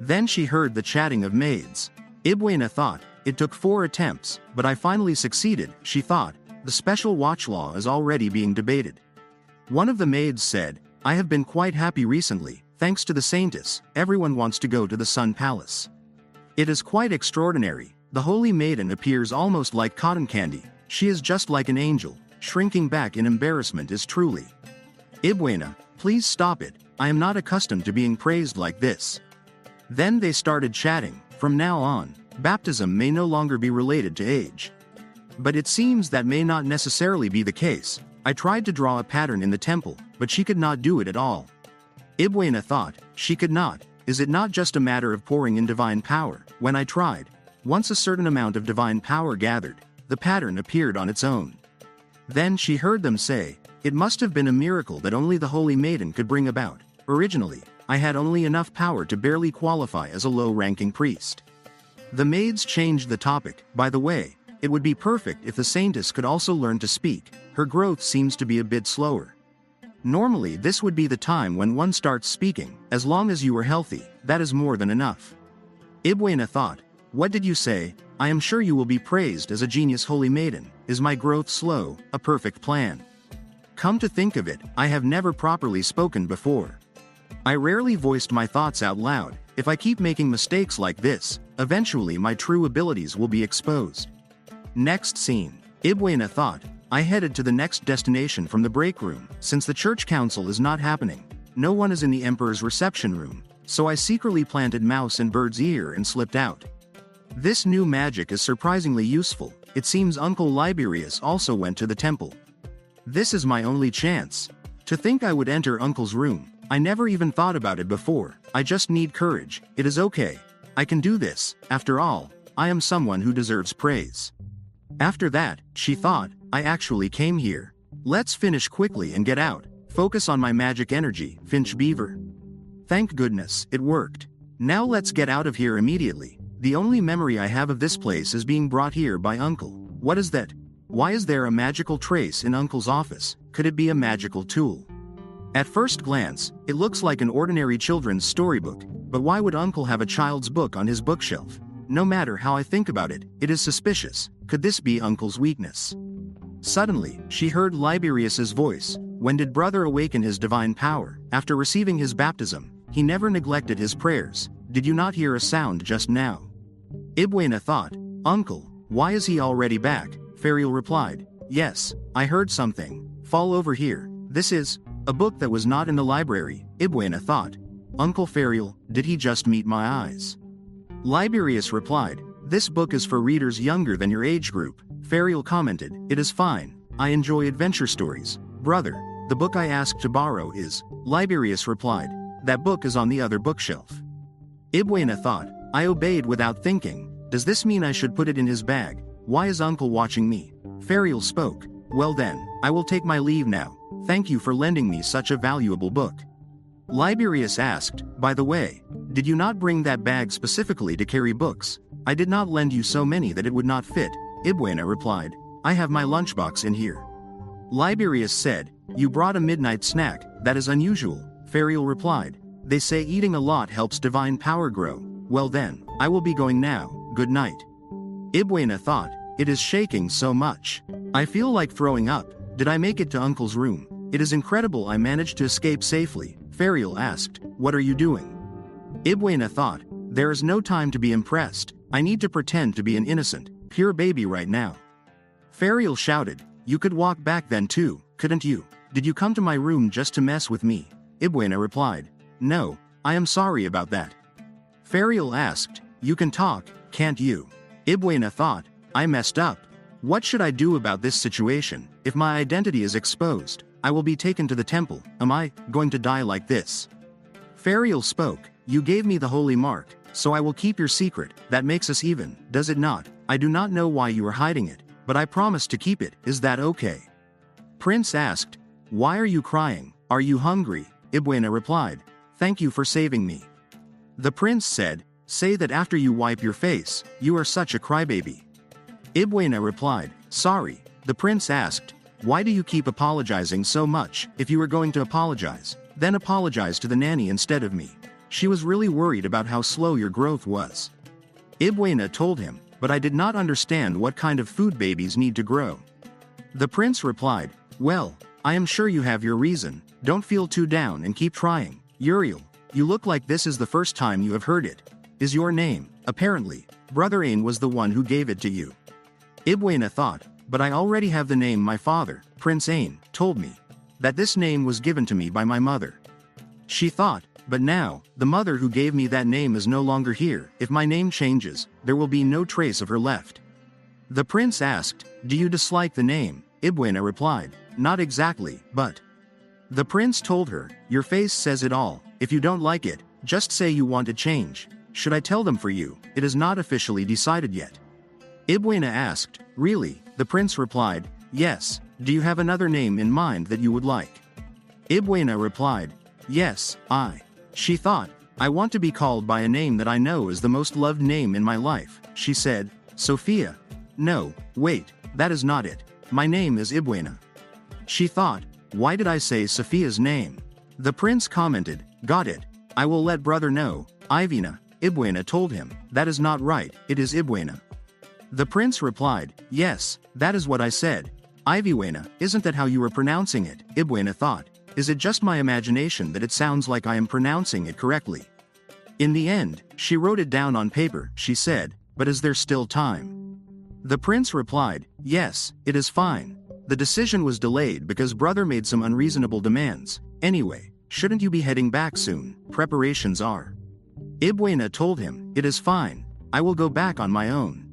Then she heard the chatting of maids. Ibuena thought, it took 4 attempts, but I finally succeeded. She thought, the special watch law is already being debated. One of the maids said, I have been quite happy recently, thanks to the saintess. Everyone wants to go to the Sun Palace. It is quite extraordinary. The Holy Maiden appears almost like cotton candy. She is just like an angel. Shrinking back in embarrassment is truly. Ibuena, please stop it. I am not accustomed to being praised like this. Then they started chatting. From now on, baptism may no longer be related to age. But it seems that may not necessarily be the case. I tried to draw a pattern in the temple, but she could not do it at all. Ibuena thought, she could not. Is it not just a matter of pouring in divine power? When I tried, once a certain amount of divine power gathered, the pattern appeared on its own. Then she heard them say, it must have been a miracle that only the Holy Maiden could bring about. Originally, I had only enough power to barely qualify as a low-ranking priest. The maids changed the topic. By the way, it would be perfect if the saintess could also learn to speak. Her growth seems to be a bit slower. Normally this would be the time when one starts speaking. As long as you are healthy, that is more than enough. Ibuena thought, what did you say? I am sure you will be praised as a genius Holy Maiden. Is my growth slow? A perfect plan. Come to think of it, I have never properly spoken before. I rarely voiced my thoughts out loud. If I keep making mistakes like this, eventually my true abilities will be exposed. Next scene. Ibuena thought, I headed to the next destination from the break room. Since the church council is not happening, no one is in the Emperor's reception room, so I secretly planted mouse in bird's ear and slipped out. This new magic is surprisingly useful. It seems Uncle Liberius also went to the temple. This is my only chance. To think I would enter Uncle's room. I never even thought about it before. I just need courage. It is okay. I can do this. After all, I am someone who deserves praise. After that, she thought, I actually came here. Let's finish quickly and get out. Focus on my magic energy, Finch Beaver. Thank goodness, it worked. Now let's get out of here immediately. The only memory I have of this place is being brought here by Uncle. What is that? Why is there a magical trace in Uncle's office? Could it be a magical tool? At first glance, it looks like an ordinary children's storybook, but why would Uncle have a child's book on his bookshelf? No matter how I think about it, it is suspicious. Could this be Uncle's weakness? Suddenly, she heard Liberius's voice. When did brother awaken his divine power? After receiving his baptism, he never neglected his prayers. Did you not hear a sound just now? Ibwena thought, Uncle, why is he already back? Ferial replied, yes, I heard something. Fall over here. This is a book that was not in the library. Ibwena thought, Uncle Ferial, did he just meet my eyes? Liberius replied, this book is for readers younger than your age group. Ferial commented, it is fine. I enjoy adventure stories. Brother, the book I asked to borrow is. Liberius replied, that book is on the other bookshelf. Ibwena thought, I obeyed without thinking. Does this mean I should put it in his bag? Why is Uncle watching me? Ferial spoke, well then, I will take my leave now. Thank you for lending me such a valuable book. Liberius asked, by the way, did you not bring that bag specifically to carry books? I did not lend you so many that it would not fit. Ibwena replied, I have my lunchbox in here. Liberius said, you brought a midnight snack, that is unusual. Ferial replied, they say eating a lot helps divine power grow. Well then, I will be going now, good night. Ibwena thought, it is shaking so much. I feel like throwing up. Did I make it to Uncle's room? It is incredible I managed to escape safely. Ferial asked, what are you doing? Ibwena thought, there is no time to be impressed. I need to pretend to be an innocent, pure baby right now. Ferial shouted, you could walk back then too, couldn't you? Did you come to my room just to mess with me? Ibwena replied, no, I am sorry about that. Ferial asked, you can talk, can't you? Ibwena thought, I messed up. What should I do about this situation? If my identity is exposed, I will be taken to the temple. Am I going to die like this? Ferial spoke, you gave me the holy mark, so I will keep your secret. That makes us even, does it not? I do not know why you are hiding it, but I promise to keep it. Is that okay? Prince asked, why are you crying? Are you hungry? Ibwena replied, thank you for saving me. The prince said, say that after you wipe your face. You are such a crybaby. Ibwena replied, sorry. The prince asked, why do you keep apologizing so much? If you were going to apologize, then apologize to the nanny instead of me. She was really worried about how slow your growth was. Ibwena told him, but I did not understand what kind of food babies need to grow. The prince replied, well, I am sure you have your reason. Don't feel too down and keep trying. Uriel, you look like this is the first time you have heard it. Is your name? Apparently, Brother Ain was the one who gave it to you. Ibwena thought, but I already have the name my father, Prince Ain, told me. That this name was given to me by my mother. She thought, but now, the mother who gave me that name is no longer here. If my name changes, there will be no trace of her left. The prince asked, do you dislike the name? Ibwena replied, not exactly, but. The prince told her, your face says it all. If you don't like it, just say you want to change. Should I tell them for you? It is not officially decided yet. Ibwena asked, really? The prince replied, yes. Do you have another name in mind that you would like? Ibwena replied, yes, She thought, I want to be called by a name that I know is the most loved name in my life. She said, Sophia. No, wait, that is not it. My name is Ibwena. She thought, why did I say Sophia's name? The prince commented, got it. I will let brother know. Ivina. Ibwena told him, that is not right, it is Ibwena. The prince replied, yes, that is what I said. Iviwena, isn't that how you were pronouncing it? Ibwena thought, is it just my imagination that it sounds like I am pronouncing it correctly? In the end, she wrote it down on paper. She said, but is there still time? The prince replied, yes, it is fine. The decision was delayed because brother made some unreasonable demands. Anyway, shouldn't you be heading back soon? Preparations are. Ibwena told him, it is fine. I will go back on my own.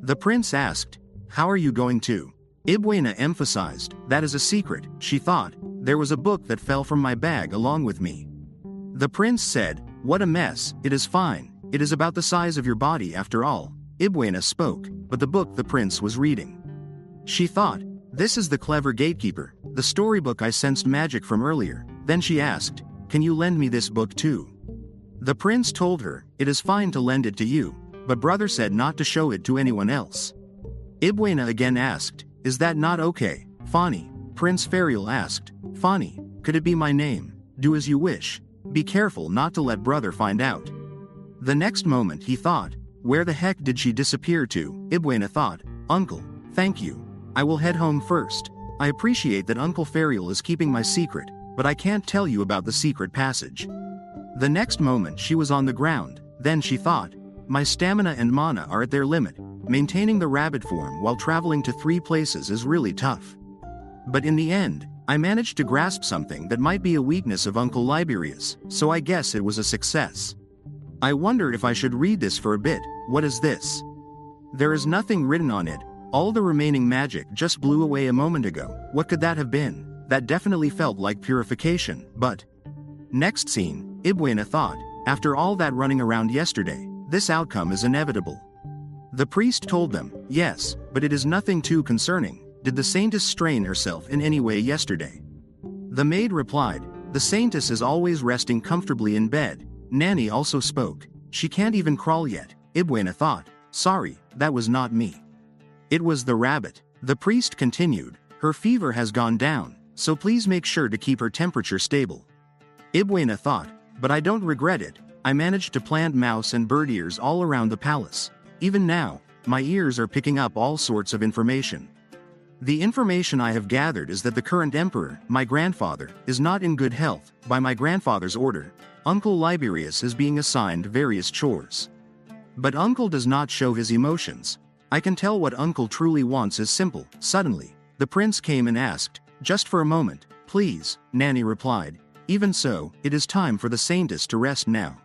The prince asked, how are you going to? Ibuena emphasized, that is a secret, she thought, there was a book that fell from my bag along with me. The prince said, what a mess, it is fine, it is about the size of your body after all. Ibuena spoke, but the book the prince was reading. She thought, this is the clever gatekeeper, the storybook I sensed magic from earlier. Then she asked, can you lend me this book too? The prince told her, it is fine to lend it to you, but brother said not to show it to anyone else. Ibuena again asked, is that not okay, Fani? Prince Ferial asked, Fani, could it be my name? Do as you wish. Be careful not to let brother find out. The next moment he thought, where the heck did she disappear to? Ibuena thought, uncle, thank you. I will head home first. I appreciate that Uncle Ferial is keeping my secret, but I can't tell you about the secret passage. The next moment she was on the ground, then she thought, my stamina and mana are at their limit. Maintaining the rabbit form while traveling to 3 places is really tough. But in the end, I managed to grasp something that might be a weakness of Uncle Liberius, so I guess it was a success. I wonder if I should read this for a bit. What is this? There is nothing written on it. All the remaining magic just blew away a moment ago. What could that have been? That definitely felt like purification, but... Next scene, Ibuena thought, after all that running around yesterday, this outcome is inevitable. The priest told them, yes, but it is nothing too concerning. Did the saintess strain herself in any way yesterday? The maid replied, the saintess is always resting comfortably in bed. Nanny also spoke, she can't even crawl yet. Ibuena thought, sorry, that was not me. It was the rabbit. The priest continued, her fever has gone down, so please make sure to keep her temperature stable. Ibuena thought, but I don't regret it, I managed to plant mouse and bird ears all around the palace. Even now, my ears are picking up all sorts of information. The information I have gathered is that the current emperor, my grandfather, is not in good health. By my grandfather's order, Uncle Liberius is being assigned various chores. But Uncle does not show his emotions. I can tell what Uncle truly wants is simple. Suddenly, the prince came and asked, just for a moment, please, Nanny replied, even so, it is time for the saintess to rest now.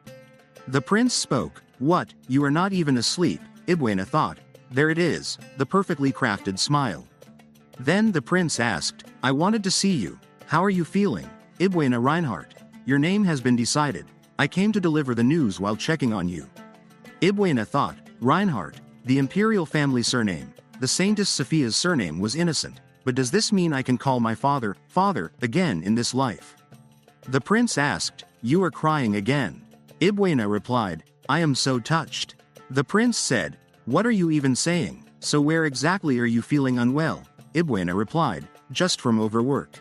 The prince spoke, what, you are not even asleep, Ibuena thought, there it is, the perfectly crafted smile. Then the prince asked, I wanted to see you, how are you feeling? Ibuena Reinhardt, your name has been decided, I came to deliver the news while checking on you. Ibuena thought, Reinhardt, the imperial family surname, the saintess Sophia's surname was innocent, but does this mean I can call my father, again in this life? The prince asked, you are crying again. Ibuena replied, I am so touched. The prince said, what are you even saying? So where exactly are you feeling unwell? Ibuena replied, just from overwork.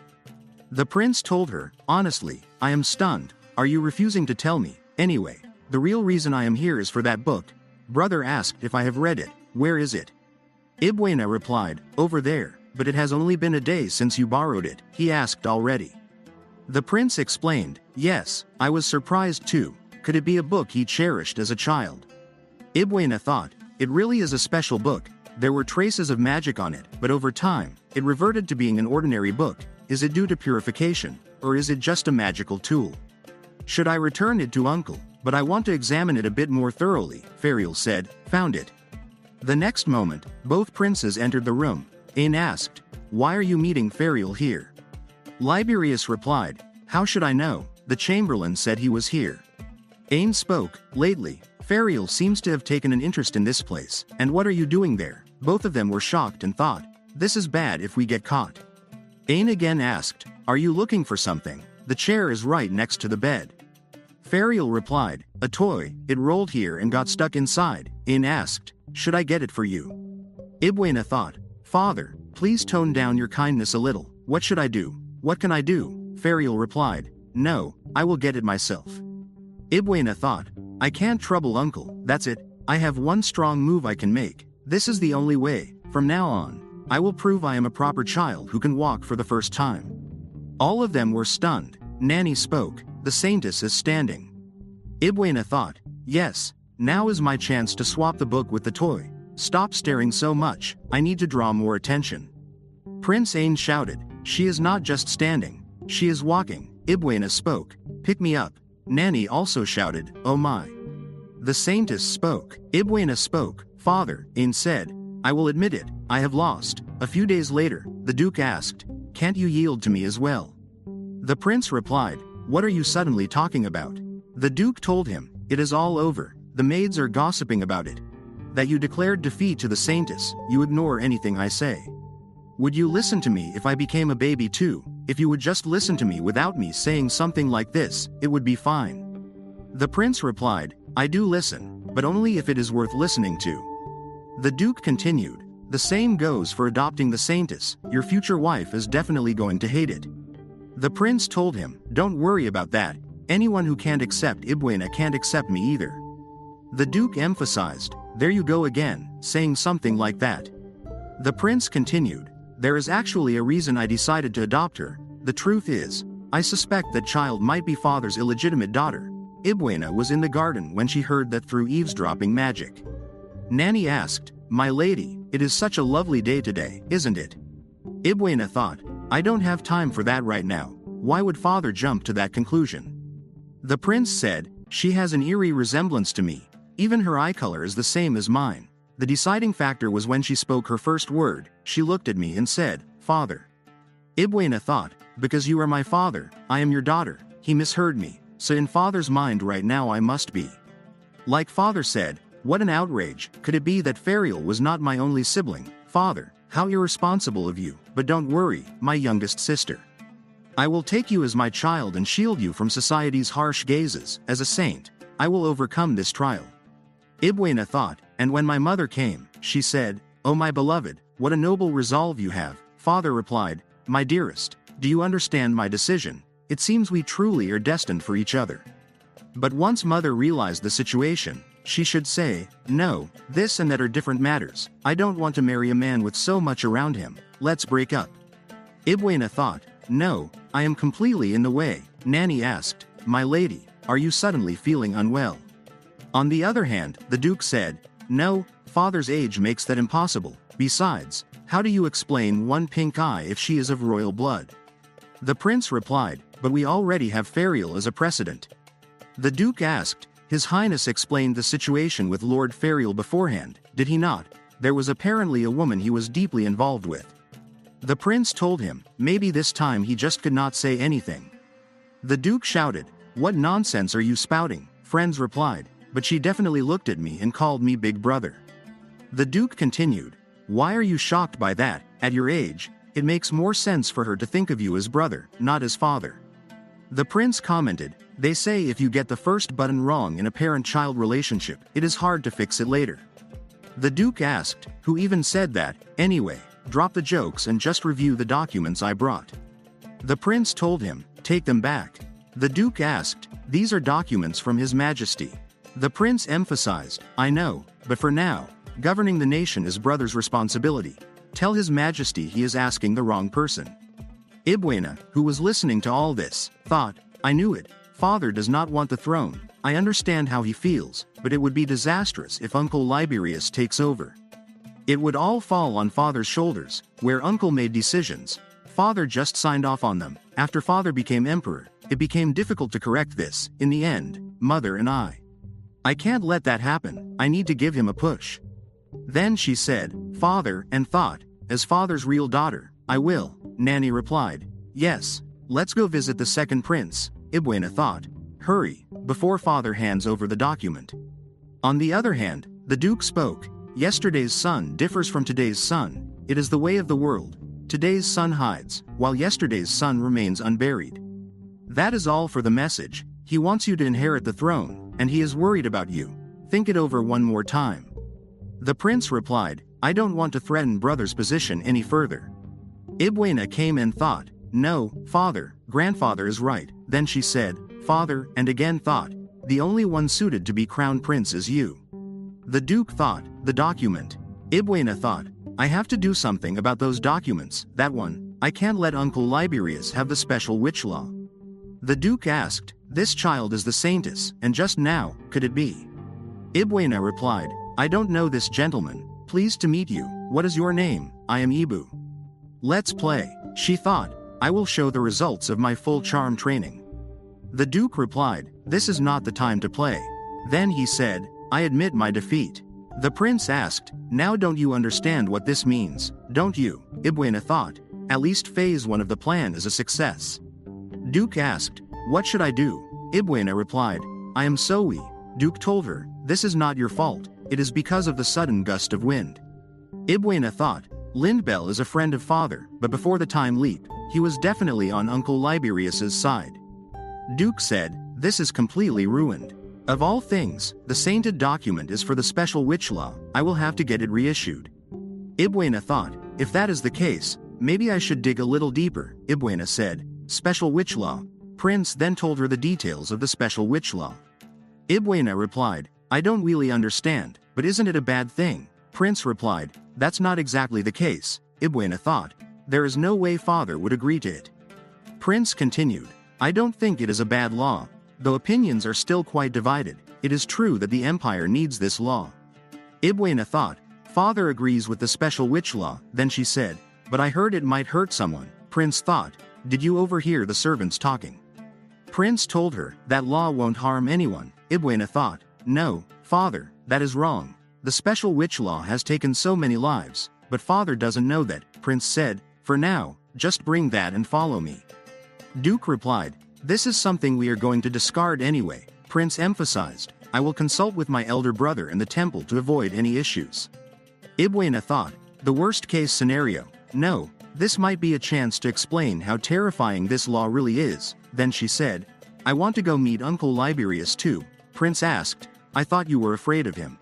The prince told her, honestly, I am stunned, are you refusing to tell me? Anyway, the real reason I am here is for that book. Brother asked if I have read it, where is it? Ibuena replied, over there, but it has only been a day since you borrowed it, he asked already. The prince explained, yes, I was surprised too, could it be a book he cherished as a child? Ibuena thought, it really is a special book, there were traces of magic on it, but over time, it reverted to being an ordinary book. Is it due to purification, or is it just a magical tool? Should I return it to Uncle? But I want to examine it a bit more thoroughly, Ferial said, found it. The next moment, both princes entered the room. Ain asked, why are you meeting Ferial here? Liberius replied, how should I know? The chamberlain said he was here. Ain spoke, lately, Ferial seems to have taken an interest in this place, and what are you doing there? Both of them were shocked and thought, this is bad if we get caught. Ain again asked, are you looking for something? The chair is right next to the bed. Ferial replied, a toy, it rolled here and got stuck inside. Ain asked, should I get it for you? Ibuena thought, father, please tone down your kindness a little, what should I do? What can I do? Ferial replied, no, I will get it myself. Ibuena thought, I can't trouble Uncle, that's it, I have one strong move I can make, this is the only way, from now on, I will prove I am a proper child who can walk for the first time. All of them were stunned. Nanny spoke, the saintess is standing. Ibuena thought, yes, now is my chance to swap the book with the toy. Stop staring so much, I need to draw more attention. Prince Ain shouted, she is not just standing, she is walking. Ibuena spoke, pick me up. Nanny also shouted, oh my. The saintess spoke. Ibuena spoke, father, Ain said, I will admit it, I have lost. A few days later, the Duke asked, "Can't you yield to me as well?" The prince replied, "What are you suddenly talking about?" The Duke told him, "It is all over. The maids are gossiping about it. That you declared defeat to the saintess, you ignore anything I say. Would you listen to me if I became a baby too? If you would just listen to me without me saying something like this, it would be fine." The prince replied, "I do listen, but only if it is worth listening to." The Duke continued, "The same goes for adopting the saintess. Your future wife is definitely going to hate it." The prince told him, "Don't worry about that. Anyone who can't accept Ibuena can't accept me either." The Duke emphasized, "There you go again, saying something like that." The prince continued, "There is actually a reason I decided to adopt her. The truth is, I suspect that child might be father's illegitimate daughter." Ibuena was in the garden when she heard that through eavesdropping magic. Nanny asked, "My lady, it is such a lovely day today, isn't it?" Ibuena thought, "I don't have time for that right now. Why would father jump to that conclusion?" The prince said, "She has an eerie resemblance to me. Even her eye color is the same as mine." The deciding factor was when she spoke her first word. She looked at me and said, "Father." Ibuena thought, "Because you are my father, I am your daughter." He misheard me, so in father's mind right now I must be. Like father said, "What an outrage. Could it be that Ferial was not my only sibling? Father, how irresponsible of you, but don't worry, my youngest sister. I will take you as my child and shield you from society's harsh gazes. As a saint, I will overcome this trial." Ibuena thought, "And when my mother came, she said, 'Oh my beloved, what a noble resolve you have.' Father replied, 'My dearest, do you understand my decision? It seems we truly are destined for each other.' But once mother realized the situation, she should say, 'No, this and that are different matters. I don't want to marry a man with so much around him. Let's break up.' Ibuena thought, 'No, I am completely in the way.' Nanny asked, 'My lady, are you suddenly feeling unwell?' On the other hand, the Duke said, 'No, father's age makes that impossible. Besides, how do you explain one pink eye if she is of royal blood?' The prince replied, 'But we already have Ferial as a precedent.' The Duke asked, 'His Highness explained the situation with Lord Ferial beforehand, did he not? There was apparently a woman he was deeply involved with.' The prince told him, maybe this time he just could not say anything. The Duke shouted, 'What nonsense are you spouting?' Friends replied, 'But she definitely looked at me and called me big brother.' The Duke continued, 'Why are you shocked by that? At your age, it makes more sense for her to think of you as brother, not as father.' The prince commented, 'They say if you get the first button wrong in a parent-child relationship, it is hard to fix it later.' The Duke asked, 'Who even said that? Anyway, drop the jokes and just review the documents I brought.' The prince told him, 'Take them back.' The Duke asked, 'These are documents from His Majesty.' The prince emphasized, 'I know, but for now, governing the nation is brother's responsibility. Tell His Majesty he is asking the wrong person.' Ibuena, who was listening to all this, thought, 'I knew it. Father does not want the throne. I understand how he feels, but it would be disastrous if Uncle Liberius takes over. It would all fall on father's shoulders, where uncle made decisions. Father just signed off on them. After father became emperor, it became difficult to correct this. In the end, mother and I can't let that happen. I need to give him a push.' Then she said, 'Father,' and thought, 'As father's real daughter, I will.' Nanny replied, 'Yes, let's go visit the second prince.' Ibuena thought, 'Hurry, before father hands over the document.' On the other hand, the Duke spoke, 'Yesterday's sun differs from today's sun. It is the way of the world. Today's sun hides, while yesterday's sun remains unburied. That is all for the message. He wants you to inherit the throne, and he is worried about you. Think it over one more time.' The prince replied, 'I don't want to threaten brother's position any further.' Ibuena came and thought, 'No, father, grandfather is right.' Then she said, 'Father,' and again thought, 'The only one suited to be crown prince is you.' The Duke thought, 'The document.' Ibuena thought, 'I have to do something about those documents, that one. I can't let Uncle Liberius have the special witch law.' The Duke asked, 'This child is the saintess, and just now, could it be?' Ibuena replied, 'I don't know this gentleman. Pleased to meet you. What is your name?' 'I am Ibu.' 'Let's play.' She thought, 'I will show the results of my full charm training.' The Duke replied, 'This is not the time to play.' Then he said, 'I admit my defeat. The prince asked, "Now don't you understand what this means, don't you?" Ibuena thought, "At least phase 1 of the plan is a success." Duke asked, "What should I do?" Ibuena replied, "I am sorry." Duke told her, "This is not your fault, it is because of the sudden gust of wind." Ibuena thought, Lindbell is a friend of father, but before the time leap, he was definitely on Uncle Liberius's side. Duke said, "This is completely ruined. Of all things, the sainted document is for the special witch law, I will have to get it reissued." Ibuena thought, "If that is the case, maybe I should dig a little deeper." Ibuena said, "Special witch law." Prince then told her the details of the special witch law. Ibuena replied, "I don't really understand, but isn't it a bad thing?" Prince replied, "That's not exactly the case." Ibuena thought, "There is no way father would agree to it." Prince continued, "I don't think it is a bad law. Though opinions are still quite divided, it is true that the empire needs this law." Ibuena thought, "Father agrees with the special witch law." Then she said, "But I heard it might hurt someone." Prince thought, "Did you overhear the servants talking?" Prince told her, "That law won't harm anyone." Ibuena thought, "No, father, that is wrong. The special witch law has taken so many lives, but father doesn't know that." Prince said, "For now, just bring that and follow me." Duke replied, "This is something we are going to discard anyway." Prince emphasized, "I will consult with my elder brother in the temple to avoid any issues." Ibuena thought, "The worst case scenario. No, this might be a chance to explain how terrifying this law really is." Then she said, "I want to go meet Uncle Liberius too." Prince asked, "I thought you were afraid of him."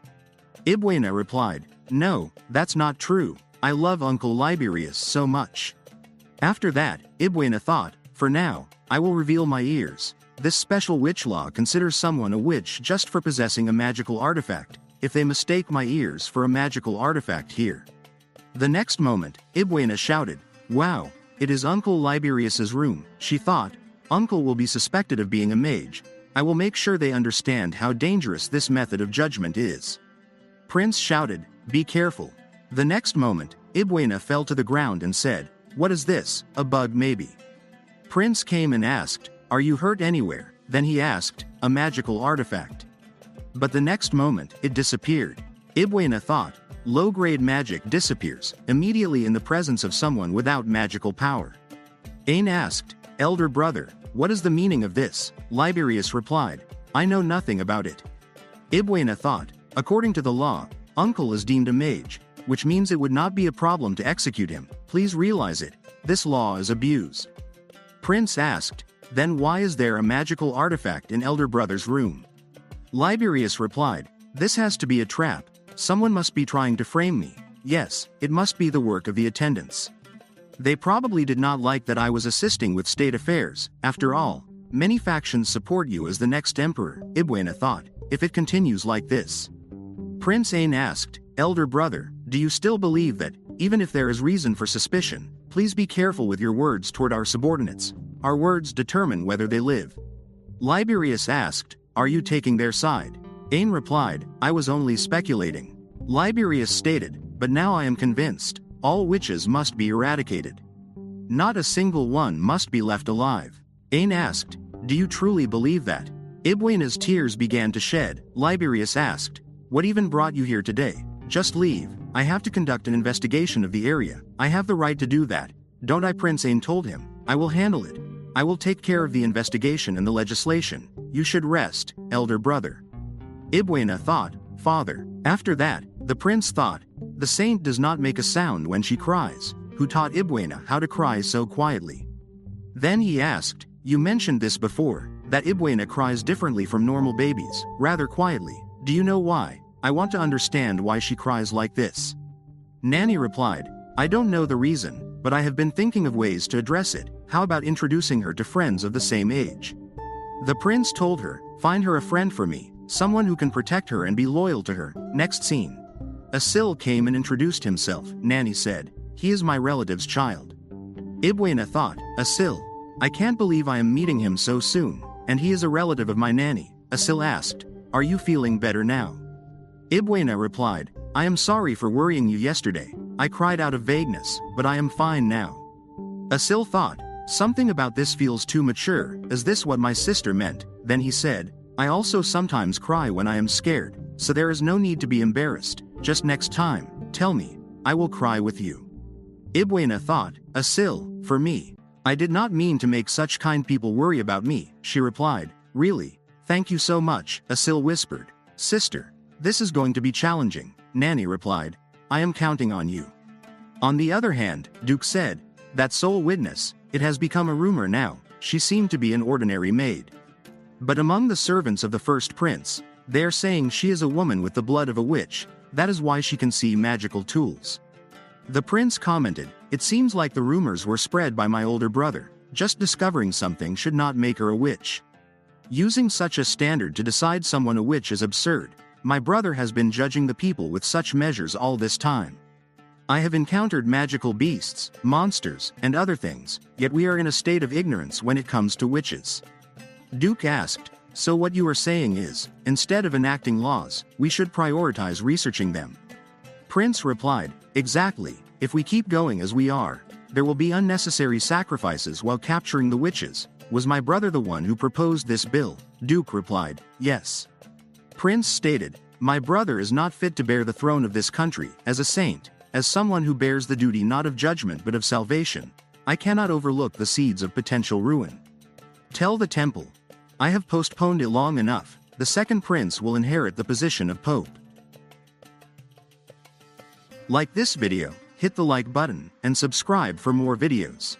Ibuena replied, "No, that's not true. I love Uncle Liberius so much." After that, Ibuena thought, "For now, I will reveal my ears. This special witch law considers someone a witch just for possessing a magical artifact, if they mistake my ears for a magical artifact here." The next moment, Ibuena shouted, "Wow, it is Uncle Liberius's room." She thought, "Uncle will be suspected of being a mage. I will make sure they understand how dangerous this method of judgment is." Prince shouted, "Be careful." The next moment, Ibuena fell to the ground and said, "What is this, a bug maybe?" Prince came and asked, "Are you hurt anywhere?" Then he asked, "A magical artifact?" But the next moment, it disappeared. Ibuena thought, low-grade magic disappears immediately in the presence of someone without magical power. Ain asked, "Elder brother, what is the meaning of this?" Liberius replied, "I know nothing about it." Ibuena thought, according to the law, Uncle is deemed a mage, which means it would not be a problem to execute him. Please realize it. This law is abused. Prince asked, "Then why is there a magical artifact in elder brother's room?" Liberius replied, "This has to be a trap. Someone must be trying to frame me. Yes, it must be the work of the attendants. They probably did not like that I was assisting with state affairs. After all, many factions support you as the next emperor." Ibuena thought, "If it continues like this." Prince Ain asked, "Elder brother, do you still believe that, even if there is reason for suspicion, please be careful with your words toward our subordinates? Our words determine whether they live." Liberius asked, "Are you taking their side?" Ain replied, "I was only speculating." Liberius stated, "But now I am convinced. All witches must be eradicated. Not a single one must be left alive." Ain asked, "Do you truly believe that?" Ibuena's tears began to shed. Liberius asked, "What even brought you here today?" "Just leave. I have to conduct an investigation of the area. I have the right to do that. Don't I?" Prince Ain told him. "I will handle it. I will take care of the investigation and the legislation. You should rest, elder brother." Ibuena thought, "Father." After that, the prince thought, "The saint does not make a sound when she cries. Who taught Ibuena how to cry so quietly?" Then he asked, "You mentioned this before, that Ibuena cries differently from normal babies, rather quietly. Do you know why? I want to understand why she cries like this." Nanny replied, "I don't know the reason, but I have been thinking of ways to address it. How about introducing her to friends of the same age?" The prince told her, "Find her a friend for me, someone who can protect her and be loyal to her." Next scene. Asil came and introduced himself. Nanny said, "He is my relative's child." Ibuena thought, "Asil? I can't believe I am meeting him so soon, and he is a relative of my nanny." Asil asked, "Are you feeling better now?" Ibuena replied, "I am sorry for worrying you yesterday. I cried out of vagueness, but I am fine now." Asil thought, "Something about this feels too mature. Is this what my sister meant?" Then he said, "I also sometimes cry when I am scared. so there is no need to be embarrassed. Just next time, tell me. I will cry with you. Ibuena thought, a sill, for me. I did not mean to make such kind people worry about me, she replied. Really? Thank you so much, Asil whispered. Sister, this is going to be challenging, Nanny replied. I am counting on you. On the other hand, Duke said, that sole witness, it has become a rumor now, she seemed to be an ordinary maid. But among the servants of the first prince, they are saying she is a woman with the blood of a witch, that is why she can see magical tools. The prince commented, it seems like the rumors were spread by my older brother, just discovering something should not make her a witch. Using such a standard to decide someone a witch is absurd. My brother has been judging the people with such measures all this time. I have encountered magical beasts, monsters, and other things, yet we are in a state of ignorance when it comes to witches. Duke asked, so what you are saying is, instead of enacting laws, we should prioritize researching them. Prince replied, exactly, if we keep going as we are, there will be unnecessary sacrifices while capturing the witches. Was my brother the one who proposed this bill? Duke replied, yes. Prince stated, my brother is not fit to bear the throne of this country, as a saint, as someone who bears the duty not of judgment but of salvation. I cannot overlook the seeds of potential ruin. Tell the temple. I have postponed it long enough, the second prince will inherit the position of pope. Like this video, hit the like button, and subscribe for more videos.